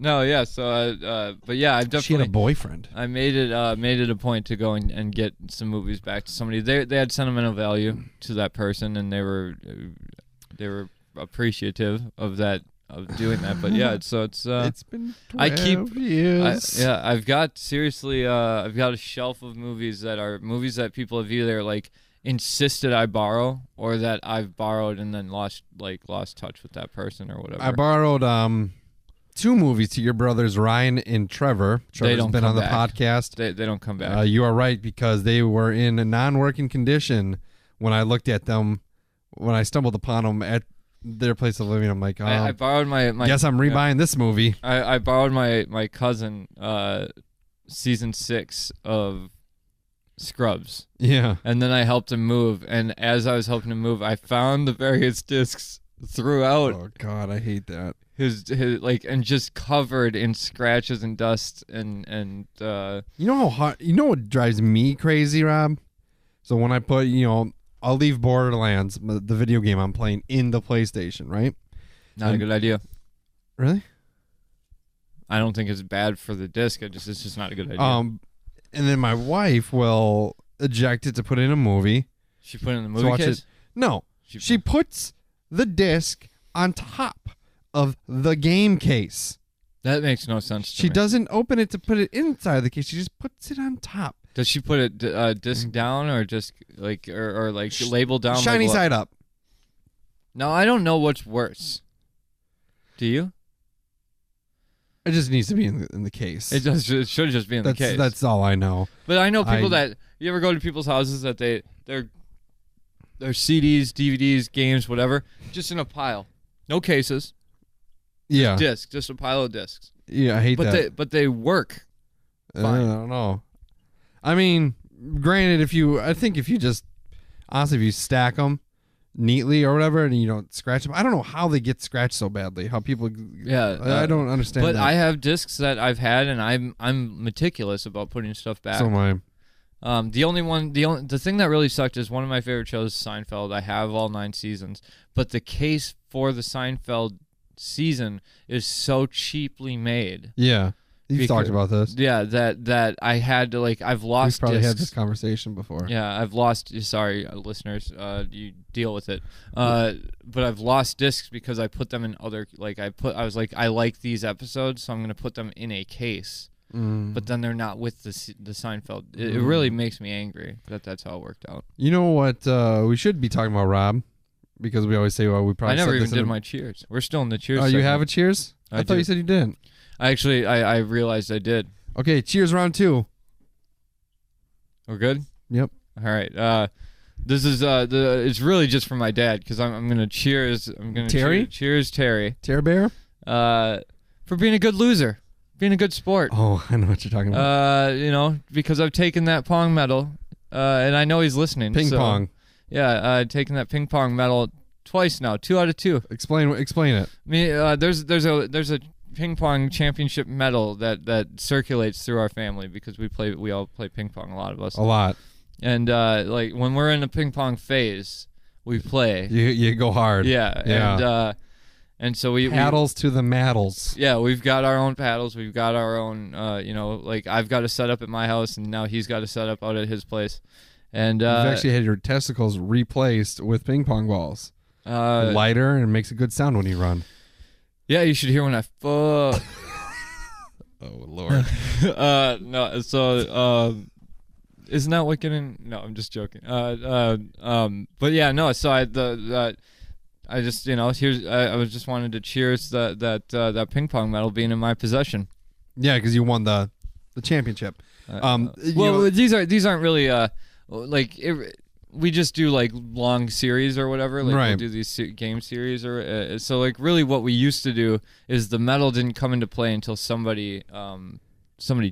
No, yeah. So, but yeah, I've definitely. She had a boyfriend. I made it a point to go and get some movies back to somebody. They had sentimental value to that person, and they were appreciative of that, of doing that. But yeah, it's been 12 years. I've got a shelf of movies that people have either like insisted I borrow, or that I've borrowed and then lost touch with that person or whatever. I borrowed 2 movies to your brothers Ryan and Trevor. Trevor's been on the podcast. They don't come back. You are right, because they were in a non-working condition when I looked at them. When I stumbled upon them at their place of living, I'm like, I borrowed my guess I'm rebuying this movie. I borrowed my cousin season 6 of Scrubs. Yeah. And then I helped him move, and as I was helping him move, I found the various discs throughout. Oh God, I hate that. His and just covered in scratches and dust and you know how hard, what drives me crazy, Rob? So when I put, I'll leave Borderlands, the video game I'm playing, in the PlayStation, right? Not a good idea. Really? I don't think it's bad for the disc. It's just not a good idea. And then my wife will eject it to put in a movie. She put it in the movie case? No. She puts the disc on top of the game case. That makes no sense to She me. doesn't open it to put it inside the case. She just puts it on top. Does she put it disc down or just like or like label down? Shiny like side up. No, I don't know what's worse. Do you? It just needs to be in the case. It does. It should just be in the case. That's all I know. But I know people that you ever go to people's houses that their CDs, DVDs, games, whatever, just in a pile, no cases, Yeah. discs, just a pile of discs. Yeah, I hate that. But they work. I Fine. don't know. I mean, granted, if you just honestly, if you stack them neatly or whatever, and you don't scratch them, I don't know how they get scratched so badly. How people, I don't understand. But that. I have discs that I've had, and I'm meticulous about putting stuff back. So am I. The thing that really sucked is one of my favorite shows, Seinfeld. I have all 9 seasons, but the case for the Seinfeld season is so cheaply made. Yeah, you've talked about this. Yeah, that I had to I've lost. We've probably discs. had this conversation before. Yeah, I've lost. Sorry, listeners, you deal with it. But I've lost discs because I put them in other. I was like, I like these episodes, so I'm gonna put them in a case. But then they're not with the Seinfeld. It really makes me angry that that's how it worked out. You know what we should be talking about, Rob? Because we always say, well, we probably. I never said even this did my cheers. We're still in the cheers. Oh, you segment. have a cheers? I thought do. you said you didn't. I realized I did. Okay, cheers round 2. We're good. Yep. All right. This is it's really just for my dad because I'm gonna cheers. I'm gonna Terry? Cheers, Terry. Terror Bear? For being a good loser, being a good sport. Oh, I know what you're talking about. Because I've taken that pong medal, and I know he's listening. Ping pong. Yeah, taken that ping pong medal twice now, 2 out of 2. Explain it. I mean, there's a ping pong championship medal that circulates through our family because we all play ping pong, a lot of us. A lot. And when we're in the ping pong phase, we play. You go hard. Yeah. And so we paddles to the maddles. Yeah, we've got our own paddles. We've got our own. I've got a setup at my house, and now he's got a setup out at his place. And you've actually had your testicles replaced with ping pong balls. Lighter, and it makes a good sound when you run. Yeah, you should hear when I fuck. Oh Lord. No, so isn't that what getting? No, I'm just joking. But yeah, no. So I just here's I was just wanted to cheers that ping pong medal being in my possession. Yeah, because you won the championship. These aren't really we just do long series or whatever. Right. We'll do these game series or so really what we used to do is the medal didn't come into play until somebody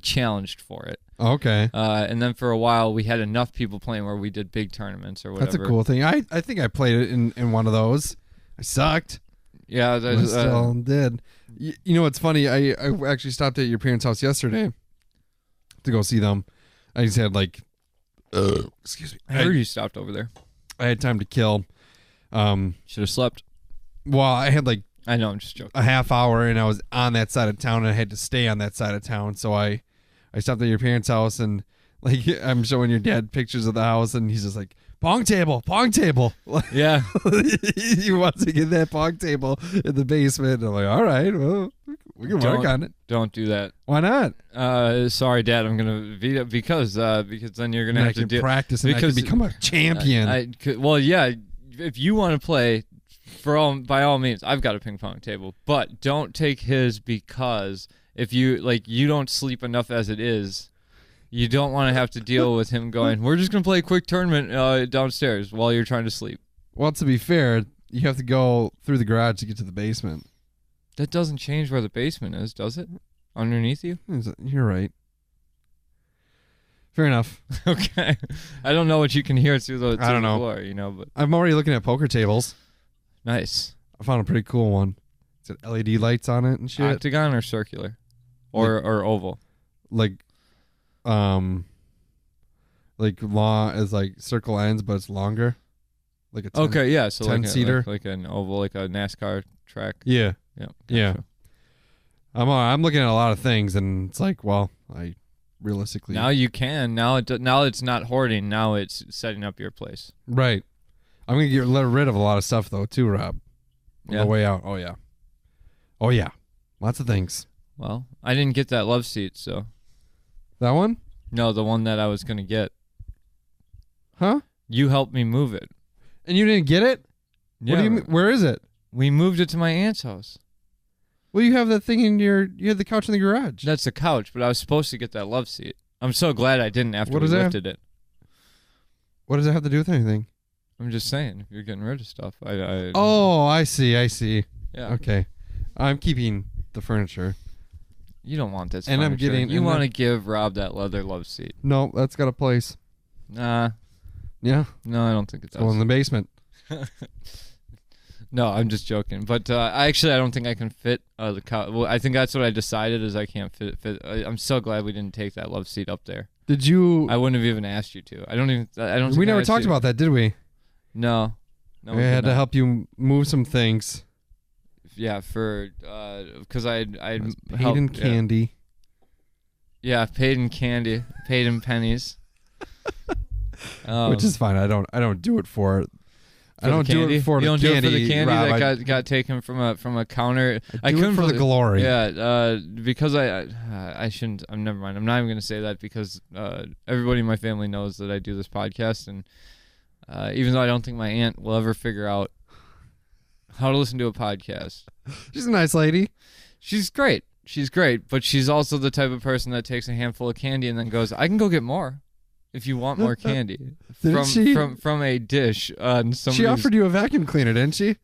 challenged for it. Okay. And then for a while we had enough people playing where we did big tournaments or whatever. That's a cool thing. I think I played it in one of those. I sucked. Yeah, I still did. You know what's funny? I actually stopped at your parents' house yesterday to go see them. I just had excuse me. I heard you stopped over there. I had time to kill. Should have slept. Well, I had I know, I'm just joking. a half hour, and I was on that side of town, and I had to stay on that side of town. So I stopped at your parents' house, and I'm showing your dad pictures of the house, and he's just like, pong table. Yeah. He wants to get that pong table in the basement. I'm like, all right, well, we can work on it. Don't do that. Why not? Sorry, Dad. I'm gonna veto because then you're gonna have to practice and I can become a champion. Well, yeah. If you want to play, by all means, I've got a ping pong table, but don't take his because if you you don't sleep enough as it is. You don't want to have to deal with him going, we're just going to play a quick tournament downstairs while you're trying to sleep. Well, to be fair, you have to go through the garage to get to the basement. That doesn't change where the basement is, does it? Underneath you? You're right. Fair enough. Okay. I don't know what you can hear through the floor, but I'm already looking at poker tables. Nice. I found a pretty cool one. It's got LED lights on it and shit. Octagon or circular? Or oval? Long as circle ends, but it's longer. Like a 10, okay, yeah, so 10-seater, like an oval, like a NASCAR track. Yeah, yeah, gotcha. Yeah. I'm looking at a lot of things, and it's I realistically now you can now it's not hoarding. Now it's setting up your place. Right. I'm gonna get rid of a lot of stuff though too, Rob. On the way out. Oh yeah. Oh yeah, lots of things. Well, I didn't get that love seat, so. That one? No, the one that I was going to get. Huh? You helped me move it. And you didn't get it? Yeah. What do you mean? Where is it? We moved it to my aunt's house. Well, you have that thing you had the couch in the garage. That's the couch, but I was supposed to get that love seat. I'm so glad I didn't after we lifted it. What does that have to do with anything? I'm just saying, if you're getting rid of stuff, Oh, I see. Yeah. Okay. I'm keeping the furniture. You don't want this And furniture. I'm getting... You want to give Rob that leather love seat. No, that's got a place. Nah. Yeah. No, I don't think it does. Well, in the basement. No, I'm just joking. But I don't think I can fit the couch. Well, I think that's what I decided is I can't fit. I'm so glad we didn't take that love seat up there. Did you... I wouldn't have even asked you to. I don't think We never I asked talked you. about that, did we? No. I had to help you move some things. Yeah, for because I Paid helped in candy. Yeah, paid in candy, paid in pennies. Which is fine. I don't do it for... I don't do it for you the don't candy. do it for the candy Rob, that got taken from a counter. I do it for the glory. Yeah, because I shouldn't. I'm never mind. I'm not even going to say that because everybody in my family knows that I do this podcast, and even though I don't think my aunt will ever figure out how to listen to a podcast, she's a nice lady. She's great. She's great, but she's also the type of person that takes a handful of candy and then goes, "I can go get more." If you want more candy from a dish on somebody's... She offered you a vacuum cleaner, didn't she?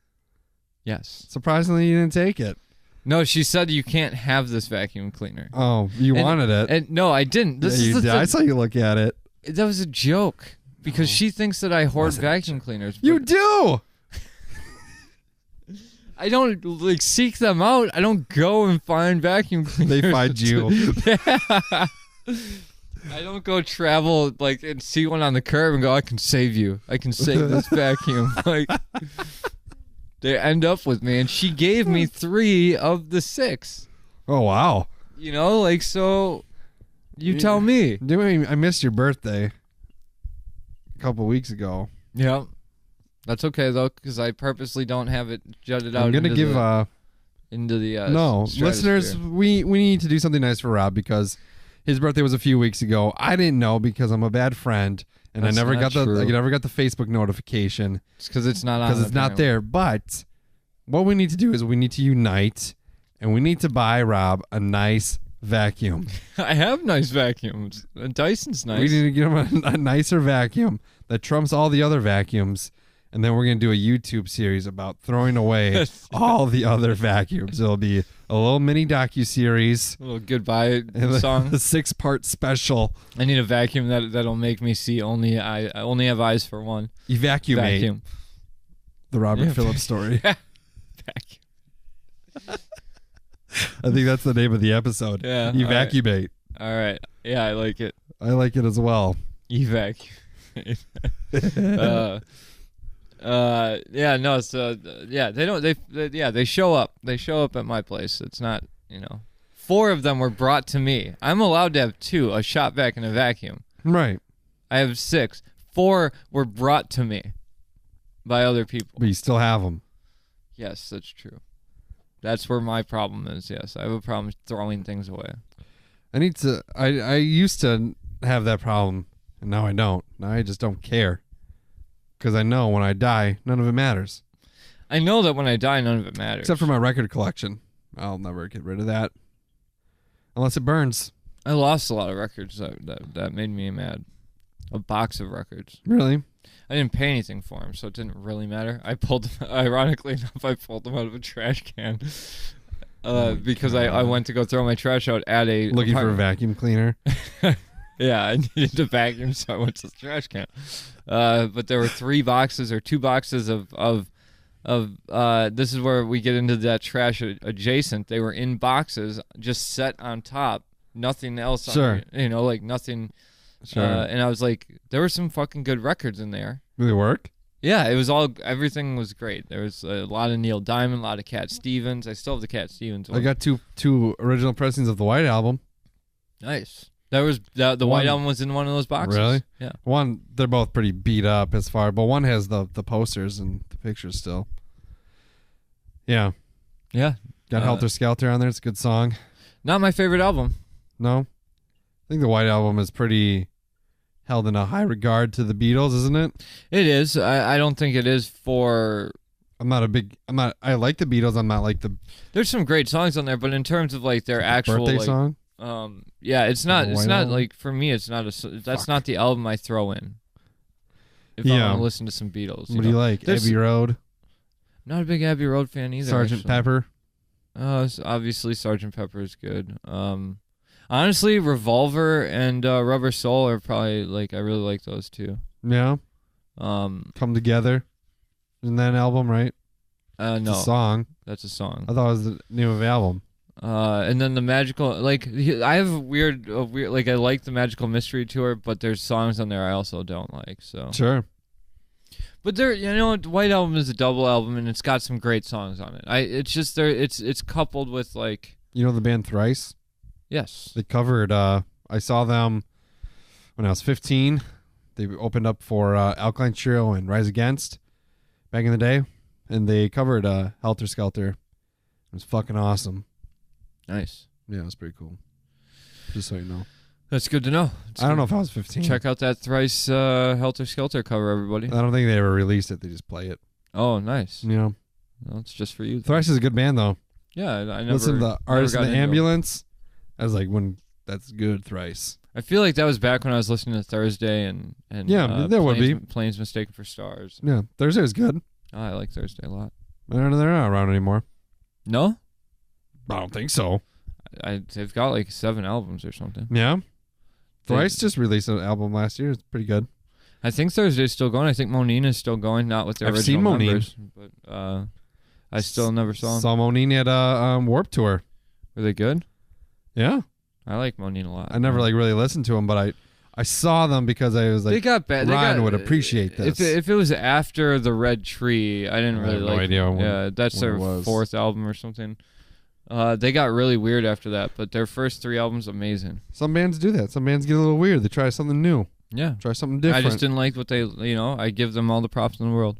Yes. Surprisingly, you didn't take it. No, she said you can't have this vacuum cleaner. Oh, you wanted it. And no, I didn't. I saw you look at it. That was a joke because she thinks that I hoard vacuum cleaners. You do. I don't seek them out. I don't go and find vacuum cleaners. They find you. Yeah. I don't go travel and see one on the curb and go, I can save you. I can save this vacuum. They end up with me, and she gave me 3 of the 6. Oh wow! So you tell me. I missed your birthday a couple weeks ago. Yeah, that's okay though, because I purposely don't have it jutted out. I'm gonna give into the no stratosphere. Listeners. We need to do something nice for Rob because his birthday was a few weeks ago. I didn't know because I'm a bad friend, and That's I never not got true. I never got the Facebook notification. It's because it's not on. Because it's not there. But what we need to do is we need to unite, and we need to buy Rob a nice vacuum. I have nice vacuums. Dyson's nice. We need to get him a nicer vacuum that trumps all the other vacuums. And then we're going to do a YouTube series about throwing away all the other vacuums. It'll be a little mini docuseries. A little goodbye The song. 6-part special. I need a vacuum that'll make me see only. I only have eyes for one. Evacuumate. Vacuum. The Robert Phillips story. Vacuum. I think that's the name of the episode. Yeah. Evacuumate. All right. Yeah, I like it. I like it as well. Evac. Yeah, no, so they show up. They show up at my place. It's not, 4 of them were brought to me. I'm allowed to have 2, a shop vac and a vacuum. Right. I have 6. 4 were brought to me by other people. But you still have them. Yes, that's true. That's where my problem is. Yes, I have a problem throwing things away. I used to have that problem, and now I don't. Now I just don't care. Because I know when I die, none of it matters. I know that when I die, none of it matters. Except for my record collection. I'll never get rid of that. Unless it burns. I lost a lot of records that made me mad. A box of records. Really? I didn't pay anything for them, so it didn't really matter. Ironically enough, I pulled them out of a trash can. Because I went to go throw my trash out at a... Looking for a vacuum cleaner. Yeah, I needed to vacuum, so I went to the trash can. But there were 3 boxes or 2 boxes of this is where we get into that trash adjacent. They were in boxes, just set on top, nothing else. Sure. Nothing. Sure. And I was like, there were some fucking good records in there. Do they work? Yeah, everything was great. There was a lot of Neil Diamond, a lot of Cat Stevens. I still have the Cat Stevens one. I got two original pressings of the White Album. Nice. There was the White Album was in one of those boxes. Really? Yeah. One, they're both pretty beat up but one has the posters and the pictures still. Yeah. Yeah. Got Helter Skelter on there. It's a good song. Not my favorite album. No? I think the White Album is pretty held in a high regard to the Beatles, isn't it? It is. I don't think it is for... I like the Beatles. I'm not like the... There's some great songs on there, but in terms of like their actual... birthday song? Yeah, it's not Album? like, for me, it's not that's not the album I throw in. If I want to listen to some Beatles. What do you like? Abbey Road? Not a big Abbey Road fan either. Sgt. actually. Pepper? Obviously Sgt. Pepper is good. Honestly, Revolver and Rubber Soul are probably like I really like those two. Yeah. Come Together. Isn't that an album, right? No, it's a song. That's a song. I thought it was the name of the album. And then the Magical, like I have a weird, like I like the Magical Mystery Tour, but there's songs on there I also don't like. So Sure. But White Album is a double album, and it's got some great songs on it. It's just there. It's coupled with like. You know the band Thrice? Yes. They covered. I saw them when I was 15. They opened up for Alkaline Trio and Rise Against back in the day, and they covered Helter Skelter. It was fucking awesome. Nice. Yeah, it was pretty cool. Just so you know. That's good to know. I don't know if I was 15. Check out that Thrice Helter Skelter cover, everybody. I don't think they ever released it. They just play it. Oh, nice. You know. Well, it's just for you. Thrice is a good band, though. Yeah, I never. Listen to the Artist in got the into Ambulance. I was like, that's good, Thrice. I feel like that was back when I was listening to Thursday and yeah, there would be Planes Mistaken for Stars. Yeah, Thursday was good. Oh, I like Thursday a lot. They're not around anymore. No, I don't think so. They've got like 7 albums or something. Yeah, Thrice just released an album last year. It's pretty good. I think Thursday's still going. I think Monine is still going, not with their I've original seen Monine. members, but I still never saw them. Saw Monine at a Warped Tour. Were they good? Yeah, I like Monine a lot. I never like really listened to them, but I saw them because I was like, they got bad. Ryan would appreciate this. If it was after the Red Tree, I didn't really have like. no idea when, yeah, that's their 4th album or something. They got really weird after that, but their first 3 albums amazing. Some bands do that. Some bands get a little weird. They try something new. Yeah, try something different. I just didn't like what they. I give them all the props in the world.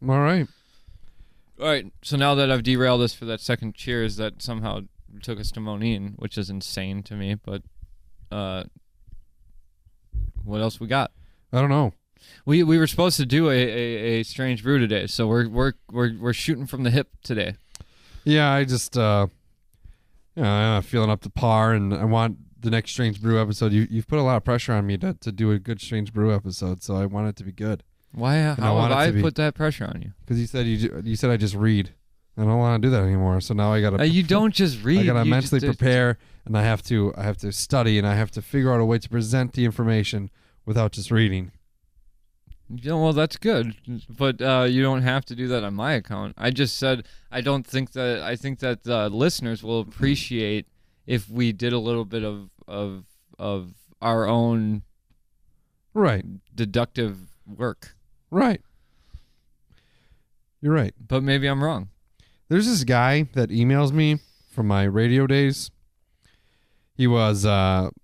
All right. All right. So now that I've derailed us for that second cheers, that somehow took us to Monine, which is insane to me. But what else we got? I don't know. We were supposed to do a strange brew today, so we're shooting from the hip today. Yeah, I just I'm not feeling up to par, and I want the next Strange Brew episode. You've put a lot of pressure on me to do a good Strange Brew episode, so I want it to be good. Why? How have I put that pressure on you? Because you said I just read. I don't want to do that anymore. So now I gotta. You don't just read. I gotta mentally prepare, and I have to study, and I have to figure out a way to present the information without just reading. Yeah, well, that's good, but you don't have to do that on my account. I just said I think that the listeners will appreciate if we did a little bit of our own deductive work. Right. You're right. But maybe I'm wrong. There's this guy that emails me from my radio days. He was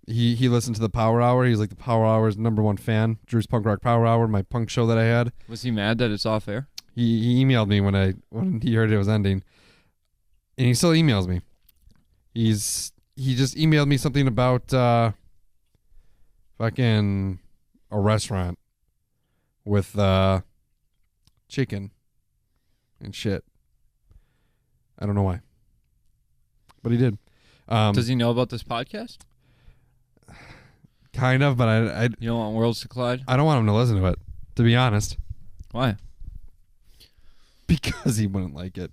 he listened to the Power Hour. He's like the Power Hour's #1 fan. Drew's Punk Rock Power Hour, my punk show that I had. Was he mad that it's off air? He emailed me when he heard it was ending, and he still emails me. He just emailed me something about fucking a restaurant with chicken and shit. I don't know why, but he did. Does he know about this podcast? Kind of, but I you don't want worlds to collide? I don't want him to listen to it, to be honest. Why? Because he wouldn't like it.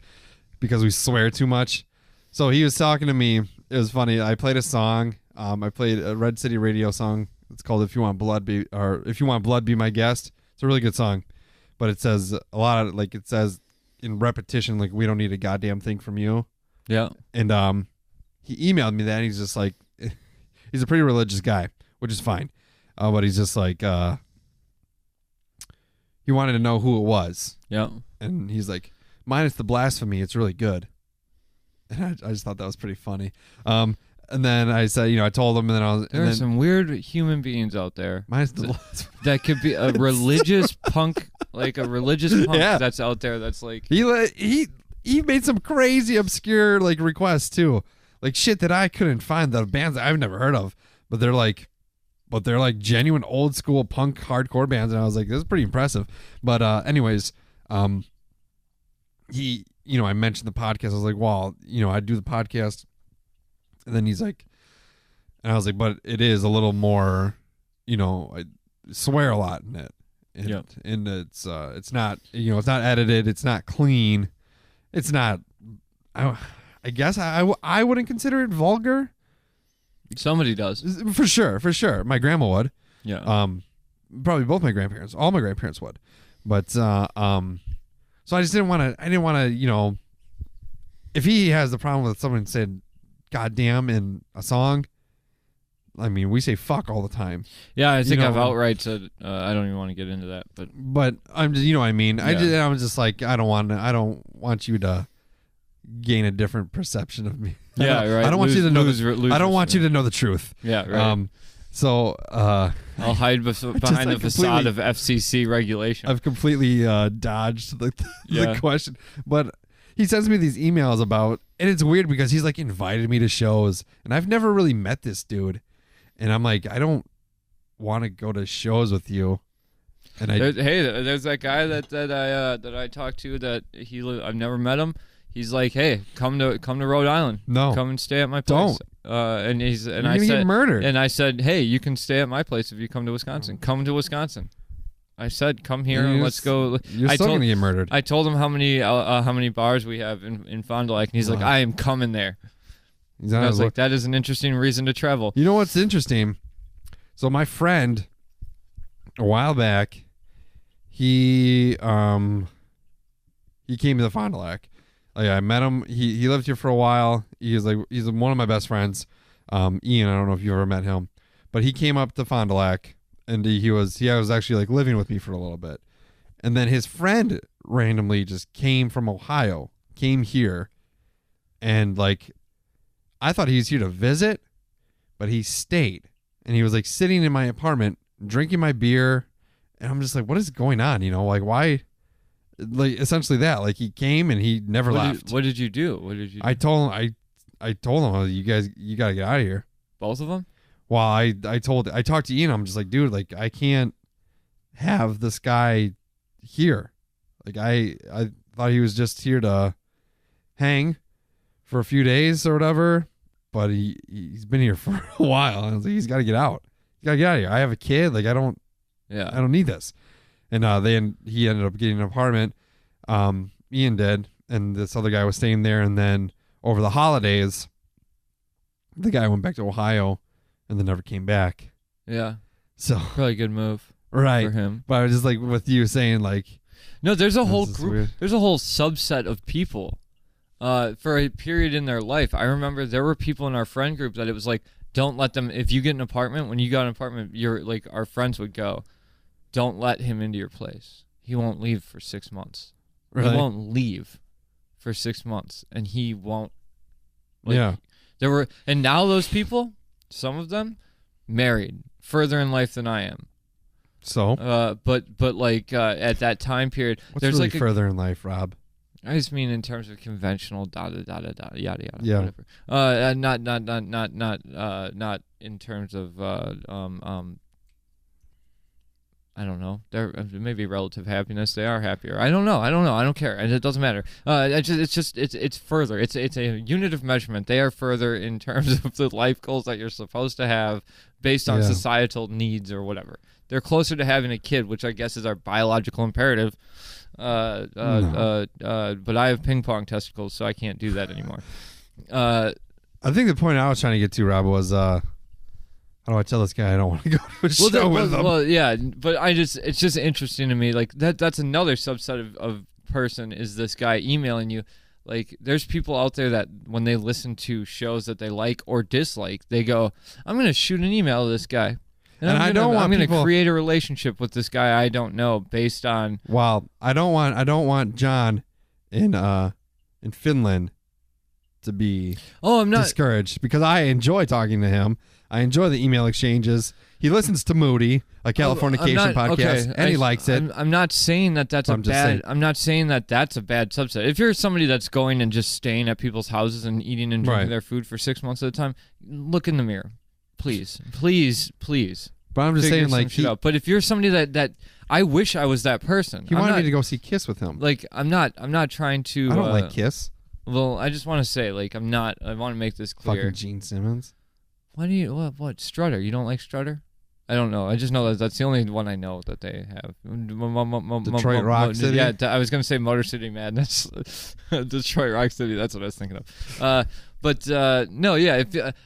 Because we swear too much. So he was talking to me. It was funny. I played a song. I played a Red City Radio song. It's called "If You Want Blood, Be My Guest." It's a really good song, but it says a lot of it says in repetition, like, we don't need a goddamn thing from you. Yeah. And he emailed me that, and he's just like, he's a pretty religious guy, which is fine. But he's just like, he wanted to know who it was. Yeah. And he's like, minus the blasphemy, it's really good. And I just thought that was pretty funny. And then I said, I told him, and then there are some weird human beings out there. Minus the blasphemy. That could be a religious punk, like a religious punk that's out there that's like. He he made some crazy obscure like requests too, like shit that I couldn't find, the bands that I've never heard of, but they're like genuine old school punk hardcore bands, and I was like, this is pretty impressive. But anyways, he, I mentioned the podcast. I was like, well, I do the podcast, and then he's like, and I was like, but it is a little more, I swear a lot in it. And it's not, it's not edited. It's not clean. It's not, I guess I wouldn't consider it vulgar. Somebody does. For sure. My grandma would. Yeah. Probably both my grandparents. All my grandparents would. But, so I just didn't want to, if he has the problem with someone said goddamn in a song, I mean, we say fuck all the time. Yeah, I think I've outright said I don't even want to get into that, but I'm just, what I mean. Yeah. I was just like, I don't want you to gain a different perception of me. Yeah, right. I don't want you to know. I don't want respect. you to know the truth. Yeah, right. So I'll hide behind the facade of FCC regulation. I've completely dodged the question, but he sends me these emails about, and it's weird because he's like invited me to shows, and I've never really met this dude. And I'm like, I don't want to go to shows with you. And there's that guy that I talked to that I've never met him. He's like, hey, come to Rhode Island. No, come and stay at my place. Don't. And I said, get murdered. And I said, hey, you can stay at my place if you come to Wisconsin. Come to Wisconsin. I said, come here and let's go. You're still gonna get murdered. I told him how many bars we have in Fond du Lac, and he's like, I am coming there. I was like, that is an interesting reason to travel. You know what's interesting? So my friend, a while back, he came to the Fond du Lac. Like, I met him. He lived here for a while. He's one of my best friends. Ian, I don't know if you ever met him, but he came up to Fond du Lac, and he was actually like living with me for a little bit. And then his friend randomly just came from Ohio, came here, and like, I thought he was here to visit, but he stayed. And he was like sitting in my apartment, drinking my beer. And I'm just like, what is going on? Like, why? Like, essentially that. Like, he came and he never left. What did you do? I told him, I told him, you got to get out of here. Both of them? Well, I talked to Ian. I'm just like, dude, like, I can't have this guy here. Like, I thought he was just here to hang for a few days or whatever, but he's been here for a while. And I was like, he's got to get out. He's got to get out of here. I have a kid. Like, I don't need this. And he ended up getting an apartment. Ian did, and this other guy was staying there. And then over the holidays, the guy went back to Ohio, and then never came back. Yeah. So probably a good move, right, for him. But I was just like with you saying like, no, there's a whole group. Weird. There's a whole subset of people. For a period in their life, I remember there were people in our friend group that it was like, don't let them, if you get an apartment, when you got an apartment, you're like, our friends would go, don't let him into your place. He won't leave for 6 months. Really? He won't leave for 6 months, and he won't. Like, and now those people, some of them, married, further in life than I am. So? But like at that time period, what's there's really like further in life, Rob? I just mean in terms of conventional yada yada yada. Yeah. Whatever. Not in terms of I don't know. There maybe relative happiness. They are happier. I don't know. I don't care. It doesn't matter. It's further. It's a unit of measurement. They are further in terms of the life goals that you're supposed to have based on societal needs or whatever. They're closer to having a kid, which I guess is our biological imperative. But I have ping pong testicles, so I can't do that anymore. I think the point I was trying to get to, Rob, was how do I tell this guy I don't want to go to a show with him? Well, yeah, but it's just interesting to me. Like that's another subset of person is this guy emailing you. Like, there's people out there that when they listen to shows that they like or dislike, they go, I'm going to shoot an email to this guy. And I'm going to create a relationship with this guy I don't know based on. Well, I don't want John in Finland to be I'm not discouraged because I enjoy talking to him. I enjoy the email exchanges. He listens to Moody, a Californication podcast, and he likes it. I'm not saying that that's I'm just saying. I'm not saying that that's a bad subset. If you're somebody that's going and just staying at people's houses and eating and drinking their food for 6 months at a time, look in the mirror, please. But I'm just saying, like, but if you're somebody that I wish I was that person. He wanted me to go see Kiss with him. Like, I'm not trying to. I don't like Kiss. Well, I just want to say, like, I'm not. I want to make this clear. Fucking Gene Simmons. Why do you what Strutter? You don't like Strutter? I don't know. I just know that that's the only one I know that they have. Detroit Rock City? Yeah, I was going to say Motor City Madness. Detroit Rock City, that's what I was thinking of. But no, yeah,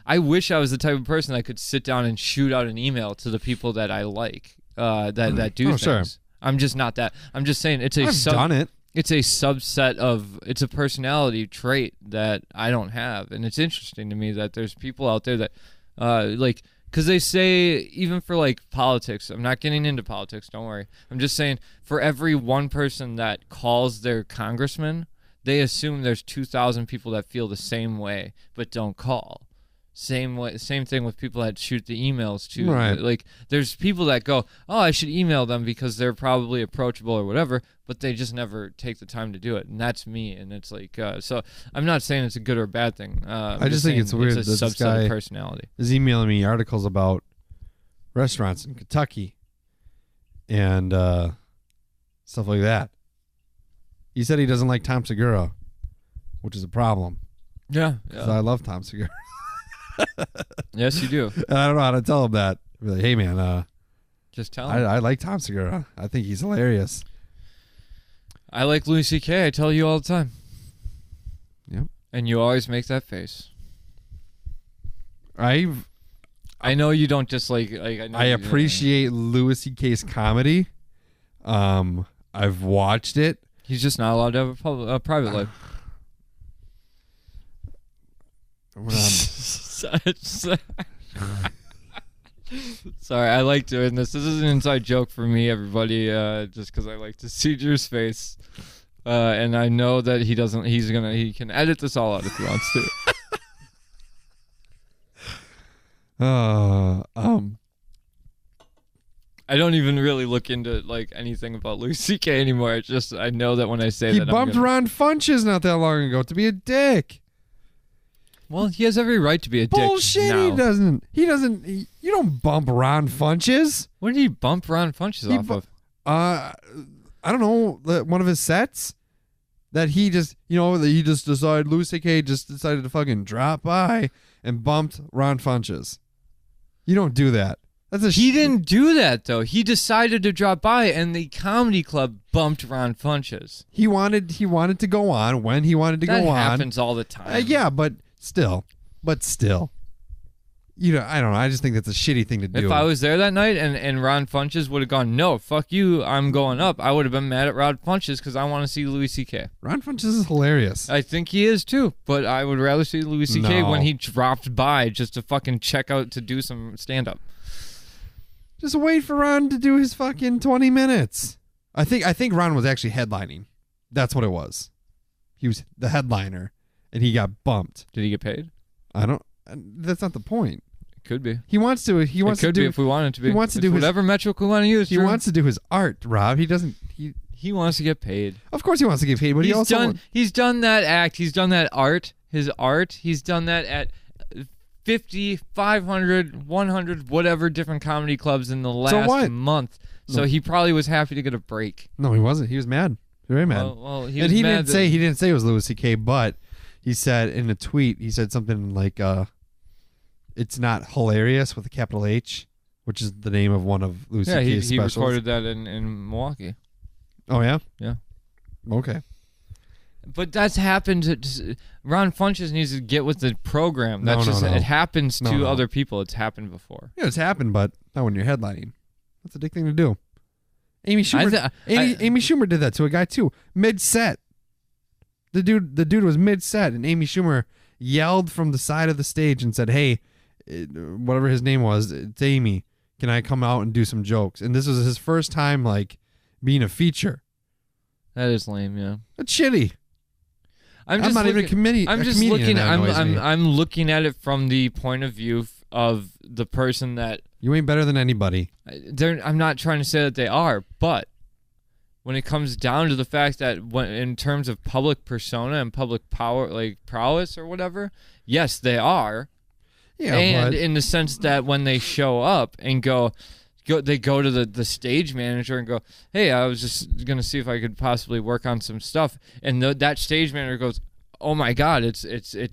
I wish I was the type of person that could sit down and shoot out an email to the people that I like, that do things. Sure. I'm just not that. I'm just saying I've done it. It's a subset of, it's a personality trait that I don't have. And it's interesting to me that there's people out there that, like, because they say, even for like politics, I'm not getting into politics, don't worry. I'm just saying, for every one person that calls their congressman, they assume there's 2,000 people that feel the same way but don't call. Same thing with people that shoot the emails too. Right. Like, there's people that go, oh, I should email them because they're probably approachable or whatever, but they just never take the time to do it. And that's me. And it's like, so I'm not saying it's a good or a bad thing. I just think it's weird it's that a this subset guy of personality. is emailing me articles about restaurants in Kentucky and stuff like that. He said he doesn't like Tom Segura, which is a problem. Yeah. Because I love Tom Segura. Yes, you do. And I don't know how to tell him that. I'd be like, hey, man, Just tell him. I like Tom Segura. I think he's hilarious. I like Louis C.K. I tell you all the time. Yep. And you always make that face. I know you don't just like I know I appreciate Louis C.K.'s comedy. I've watched it. He's just not allowed to have a private life. Sorry, I like doing this. This is an inside joke for me, everybody. Just because I like to see Drew's face, and I know that he doesn't. He can edit this all out if he wants to. I don't even really look into like anything about Louis C.K. anymore. It's just I know that when I say he that, bumped Ron Funches not that long ago to be a dick. Well, he has every right to be a Bullshit, dick now. He doesn't. You don't bump Ron Funches. What did he bump Ron Funches off of? I don't know. One of his sets that he just decided. Louis C.K. just decided to fucking drop by and bumped Ron Funches. You don't do that. He didn't do that though. He decided to drop by, and the comedy club bumped Ron Funches. He wanted to go on when he wanted to go on. That happens all the time. Yeah, but still. I don't know. I just think that's a shitty thing to do. If I was there that night and Ron Funches would have gone, no, fuck you, I'm going up, I would have been mad at Ron Funches because I want to see Louis C.K. Ron Funches is hilarious. I think he is too, but I would rather see Louis C.K. when he dropped by just to fucking check out to do some stand-up. Just wait for Ron to do his fucking 20 minutes. I think Ron was actually headlining. That's what it was. He was the headliner, and he got bumped. Did he get paid? That's not the point. It could be. He wants to. He wants to do. If we want it to be. He wants to do whatever metric we want to use. He wants to do his art, Rob. He doesn't. He wants to get paid. Of course, he wants to get paid. But he's done that act. He's done that art. His art. He's done that at 50, 500, 100, whatever different comedy clubs in the last month. So he probably was happy to get a break. No, he wasn't. He was mad. Very mad. Well, he didn't say it was Louis C.K., but he said in a tweet, he said something like, "It's not hilarious" with a capital H, which is the name of one of Louis C.K.'s specials. He recorded that in Milwaukee. Oh yeah. Yeah. Okay. But that's happened. Ron Funches needs to get with the program. That's it happens to other people. It's happened before. Yeah, it's happened, but not when you're headlining. That's a dick thing to do. Amy Schumer did that to a guy too, mid-set. The dude was mid-set, and Amy Schumer yelled from the side of the stage and said, "Hey, whatever his name was, it's Amy. Can I come out and do some jokes?" And this was his first time like being a feature. That is lame. Yeah, That's shitty. I'm not even a committee. I'm just looking. I'm looking at it from the point of view of the person that you ain't better than anybody. I'm not trying to say that they are, but when it comes down to the fact that in terms of public persona and public power, like prowess or whatever, yes, they are. Yeah, and in the sense that when they show up and they go to the stage manager and go, hey, I was just going to see if I could possibly work on some stuff. And that stage manager goes, oh my God, it's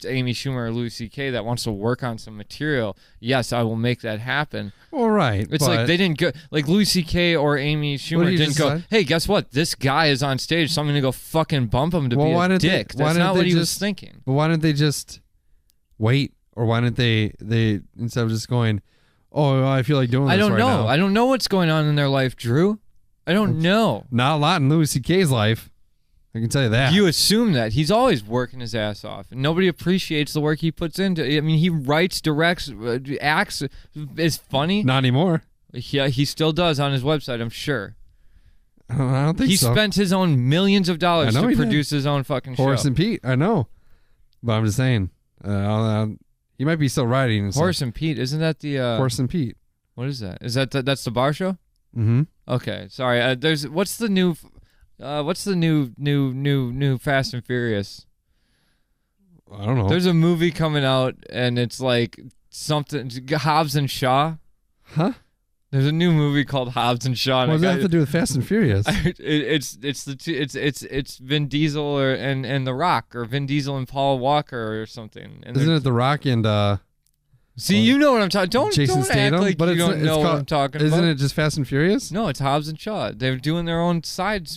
Amy Schumer or Louis C.K. that wants to work on some material. Yes, I will make that happen. All right. It's like they didn't go, like Louis C.K. or Amy Schumer didn't go, hey, guess what? This guy is on stage, so I'm going to go fucking bump him to be a dick. That's not what he was thinking. But why didn't they just wait? Or why didn't they instead of just going, oh, I feel like doing this right now. I don't know what's going on in their life, Drew. I don't know. Not a lot in Louis C.K.'s life. I can tell you that. You assume that. He's always working his ass off. And nobody appreciates the work he puts into it. I mean, he writes, directs, acts, is funny. Not anymore. Yeah, he still does on his website, I'm sure. I don't think so. He spent his own millions of dollars to produce his own fucking show. Horace and Pete, I know. But I'm just saying. He might be still writing. Horace and Pete, isn't that the Horace and Pete? What is that? Is that's the bar show? Mm-hmm. Okay, sorry. What's the new Fast and Furious? I don't know. There's a movie coming out and it's like something Hobbs and Shaw. Huh? There's a new movie called Hobbs and Shaw. What does that have to do with Fast and Furious? It's Vin Diesel and The Rock, or Vin Diesel and Paul Walker or something. And isn't it The Rock and see, you know what I'm talking. Don't Statham, act like you don't know what I'm talking about. Isn't it just Fast and Furious? No, it's Hobbs and Shaw. They're doing their own side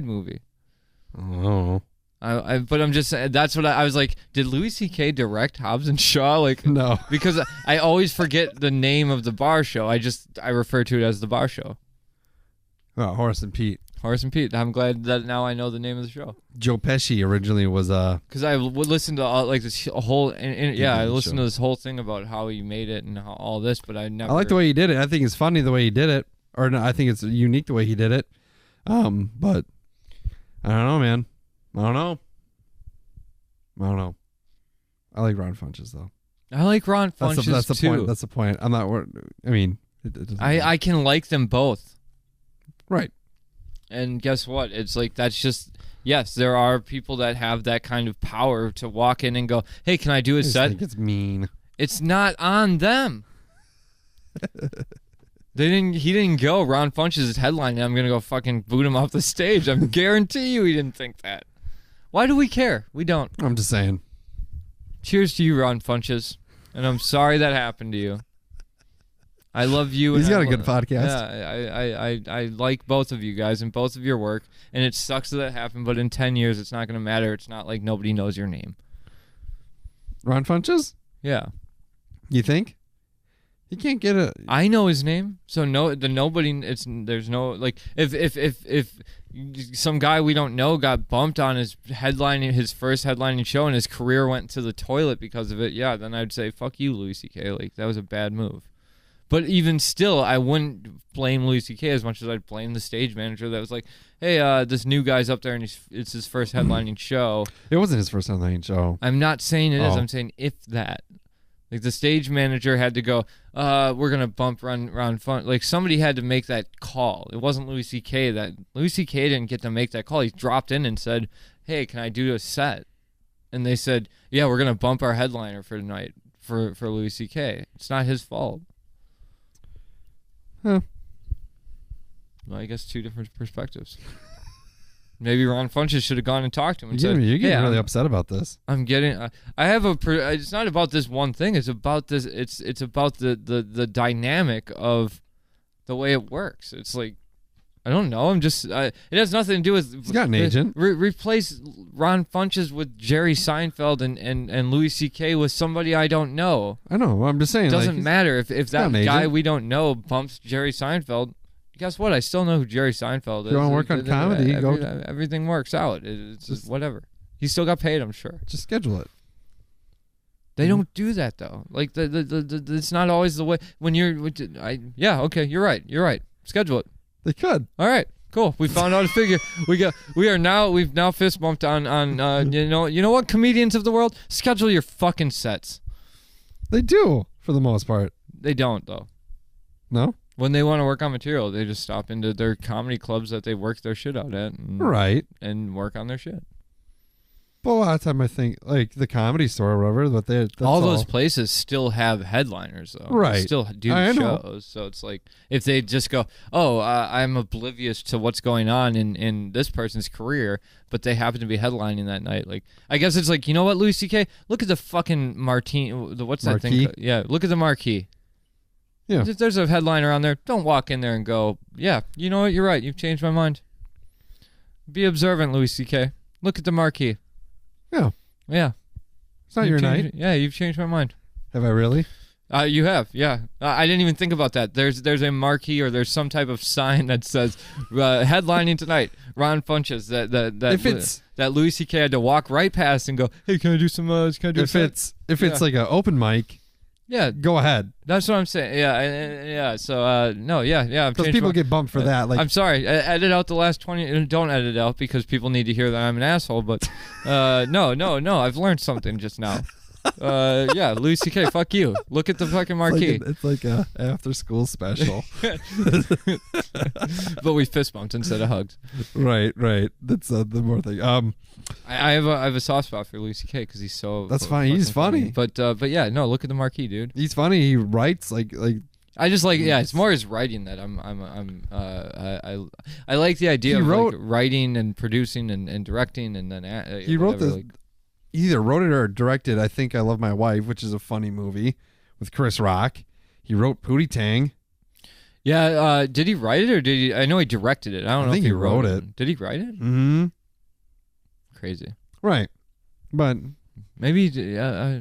movie. Oh. But I'm just saying, that's what I was like. Did Louis C.K. direct Hobbs and Shaw? Like, no, because I always forget the name of the bar show. I refer to it as the bar show. Oh, Horace and Pete. Horace and Pete. I'm glad that now I know the name of the show. Joe Pesci originally was because I would listen to like this whole I listened to this whole thing about how he made it and all this, but I never. I like the way he did it. I think it's funny the way he did it, or no, I think it's unique the way he did it. But I don't know, man. I don't know. I like Ron Funches though. I like Ron Funches that's the too. Point. That's the point. I'm not. I mean, I can like them both. Right. And guess what? It's like that's just yes. There are people that have that kind of power to walk in and go, "Hey, can I do a set?" I think it's mean. It's not on them. He didn't go. Ron Funches is headlining. I'm gonna go fucking boot him off the stage. I guarantee you, he didn't think that. Why do we care? We don't. I'm just saying. Cheers to you, Ron Funches. And I'm sorry that happened to you. I love you. He's got a good podcast. Yeah, I like both of you guys and both of your work. And it sucks that it happened, but in 10 years, it's not going to matter. It's not like nobody knows your name. Ron Funches? Yeah. You think? He can't get a... I know his name. So there's no, like, if some guy we don't know got bumped on his first headlining show and his career went to the toilet because of it, yeah, then I'd say, fuck you, Louis C.K. Like, that was a bad move. But even still, I wouldn't blame Louis C.K. as much as I'd blame the stage manager that was like, hey, this new guy's up there and it's his first headlining show. It wasn't his first headlining show. I'm not saying it is. I'm saying if that. Like, the stage manager had to go, we're going to bump Ron Fun. Like, somebody had to make that call. It wasn't Louis C.K. Louis C.K. didn't get to make that call. He dropped in and said, hey, can I do a set? And they said, yeah, we're going to bump our headliner for tonight for Louis C.K. It's not his fault. Huh. Well, I guess two different perspectives. Maybe Ron Funches should have gone and talked to him and said, you're getting really upset about this. I'm getting I have it's not about this one thing. It's about this it's about the dynamic of the way it works. It's like, I don't know. I'm just it has nothing to do with he's got an agent. Replace Ron Funches with Jerry Seinfeld and Louis C.K. with somebody I don't know. I know. I'm just saying. It doesn't matter if that guy we don't know bumps Jerry Seinfeld. Guess what? I still know who Jerry Seinfeld is. If you want to work on comedy, everything works out. It's just whatever. He still got paid, I'm sure. Just schedule it. They don't do that though. Like it's not always the way when you're. Okay, you're right. Schedule it. They could. All right, Cool. We found out a figure. We've now fist bumped on you know what, comedians of the world, schedule your fucking sets. They do for the most part. They don't though. No? When they want to work on material, they just stop into their comedy clubs that they work their shit out at Right. and work on their shit. But a lot of time I think like the Comedy Store or whatever, but that's all those places still have headliners though. Right. They still do I know. shows. So it's like if they just go, I'm oblivious to what's going on in this person's career, but they happen to be headlining that night. Like I guess it's like, you know what, Louis C.K., look at the fucking martini. What's that Marquee? thing? Yeah, look at the marquee. Yeah. If there's a headliner on there, don't walk in there and go, yeah, you know what, you're right, you've changed my mind. Be observant, Louis C.K. Look at the marquee. Yeah. Yeah. It's not your changed, night. Yeah, you've changed my mind. Have I really? You have, yeah. I didn't even think about that. There's a marquee or there's some type of sign that says headlining tonight, Ron Funches. That Louis C.K. had to walk right past and go, hey, can I do some? Can I do If it's like an open mic, yeah, go ahead. that's what I'm saying. Yeah. So no, yeah. Because people get bumped for that. Like I'm sorry. Edit out the last 20. Don't edit it out because people need to hear that I'm an asshole. But no. I've learned something just now. Yeah, Louis C.K., fuck you. Look at the fucking marquee. It's like a after school special. But we fist bumped instead of hugged. Right. That's the more thing. I have a soft spot for Louis C.K. because he's so. That's fine. He's funny. But yeah, no. Look at the marquee, dude. He's funny. He writes like. I just like, yeah. It's more his writing that I like the idea of like writing and producing and directing and then he wrote this. He either wrote it or directed I Think I Love My Wife, which is a funny movie with Chris Rock. He wrote Pootie Tang. Yeah, did he write it or did he? I know he directed it. I don't know think if he wrote it. Did he write it? Mm-hmm. Crazy. Right. But maybe, yeah.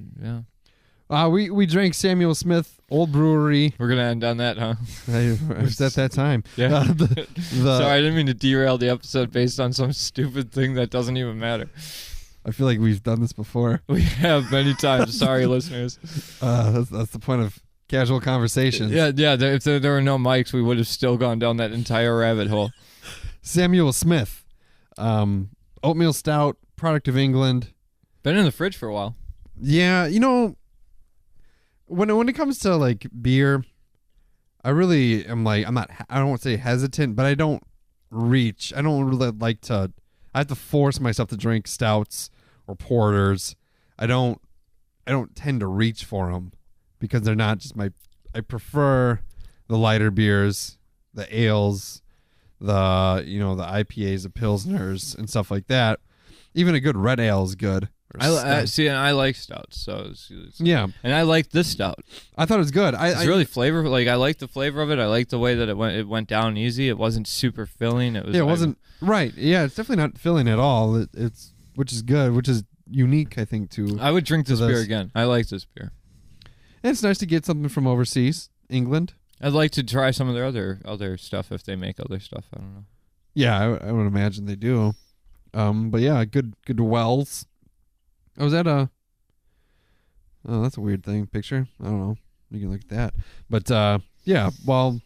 We drank Samuel Smith, Old Brewery. We're going to end on that, huh? I was at that time. Yeah. Sorry, I didn't mean to derail the episode based on some stupid thing that doesn't even matter. I feel like we've done this before. We have many times. Sorry, listeners. That's the point of casual conversations. Yeah. If there were no mics, we would have still gone down that entire rabbit hole. Samuel Smith, Oatmeal Stout, product of England. Been in the fridge for a while. Yeah, when it comes to like beer, I really am like I don't want to say hesitant, but I don't reach. I don't really like to. I have to force myself to drink stouts or porters. I don't tend to reach for them because they're not just my. I prefer the lighter beers, the ales, the IPAs, the pilsners, and stuff like that. Even a good red ale is good. I see, and I like stouts, so it's yeah. And I like this stout. I thought it was good. It's really flavorful. Like I like the flavor of it. I like the way that it went down easy. It wasn't super filling. It was. Yeah, it wasn't right. Yeah, it's definitely not filling at all. It's which is good, which is unique, I think. I would drink this beer again. I like this beer. And it's nice to get something from overseas, England. I'd like to try some of their other stuff if they make other stuff. I don't know. Yeah, I would imagine they do. But yeah, good wells. Oh, is that oh, that's a weird thing. Picture? I don't know. You can look at that. But, yeah, well,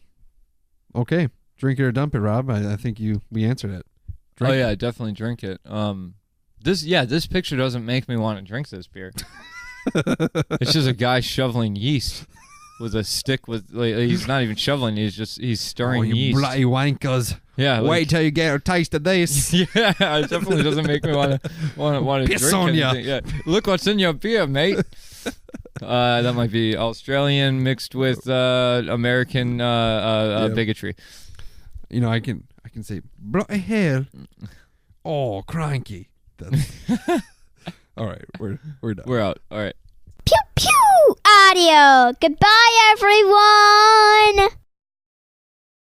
okay. Drink it or dump it, Rob. I think we answered it. Drink it. Definitely drink it. This picture doesn't make me want to drink this beer. It's just a guy shoveling yeast with a stick with, he's not even shoveling, he's stirring yeast. Bloody wankers. Yeah, wait till you get a taste of this. Yeah, it definitely doesn't make me want to piss drink on anything. Yeah, look what's in your beer, mate. That might be Australian mixed with American bigotry. I can say bloody hell. Oh, cranky. All right, we're done. We're out. All right. Pew pew audio. Goodbye, everyone.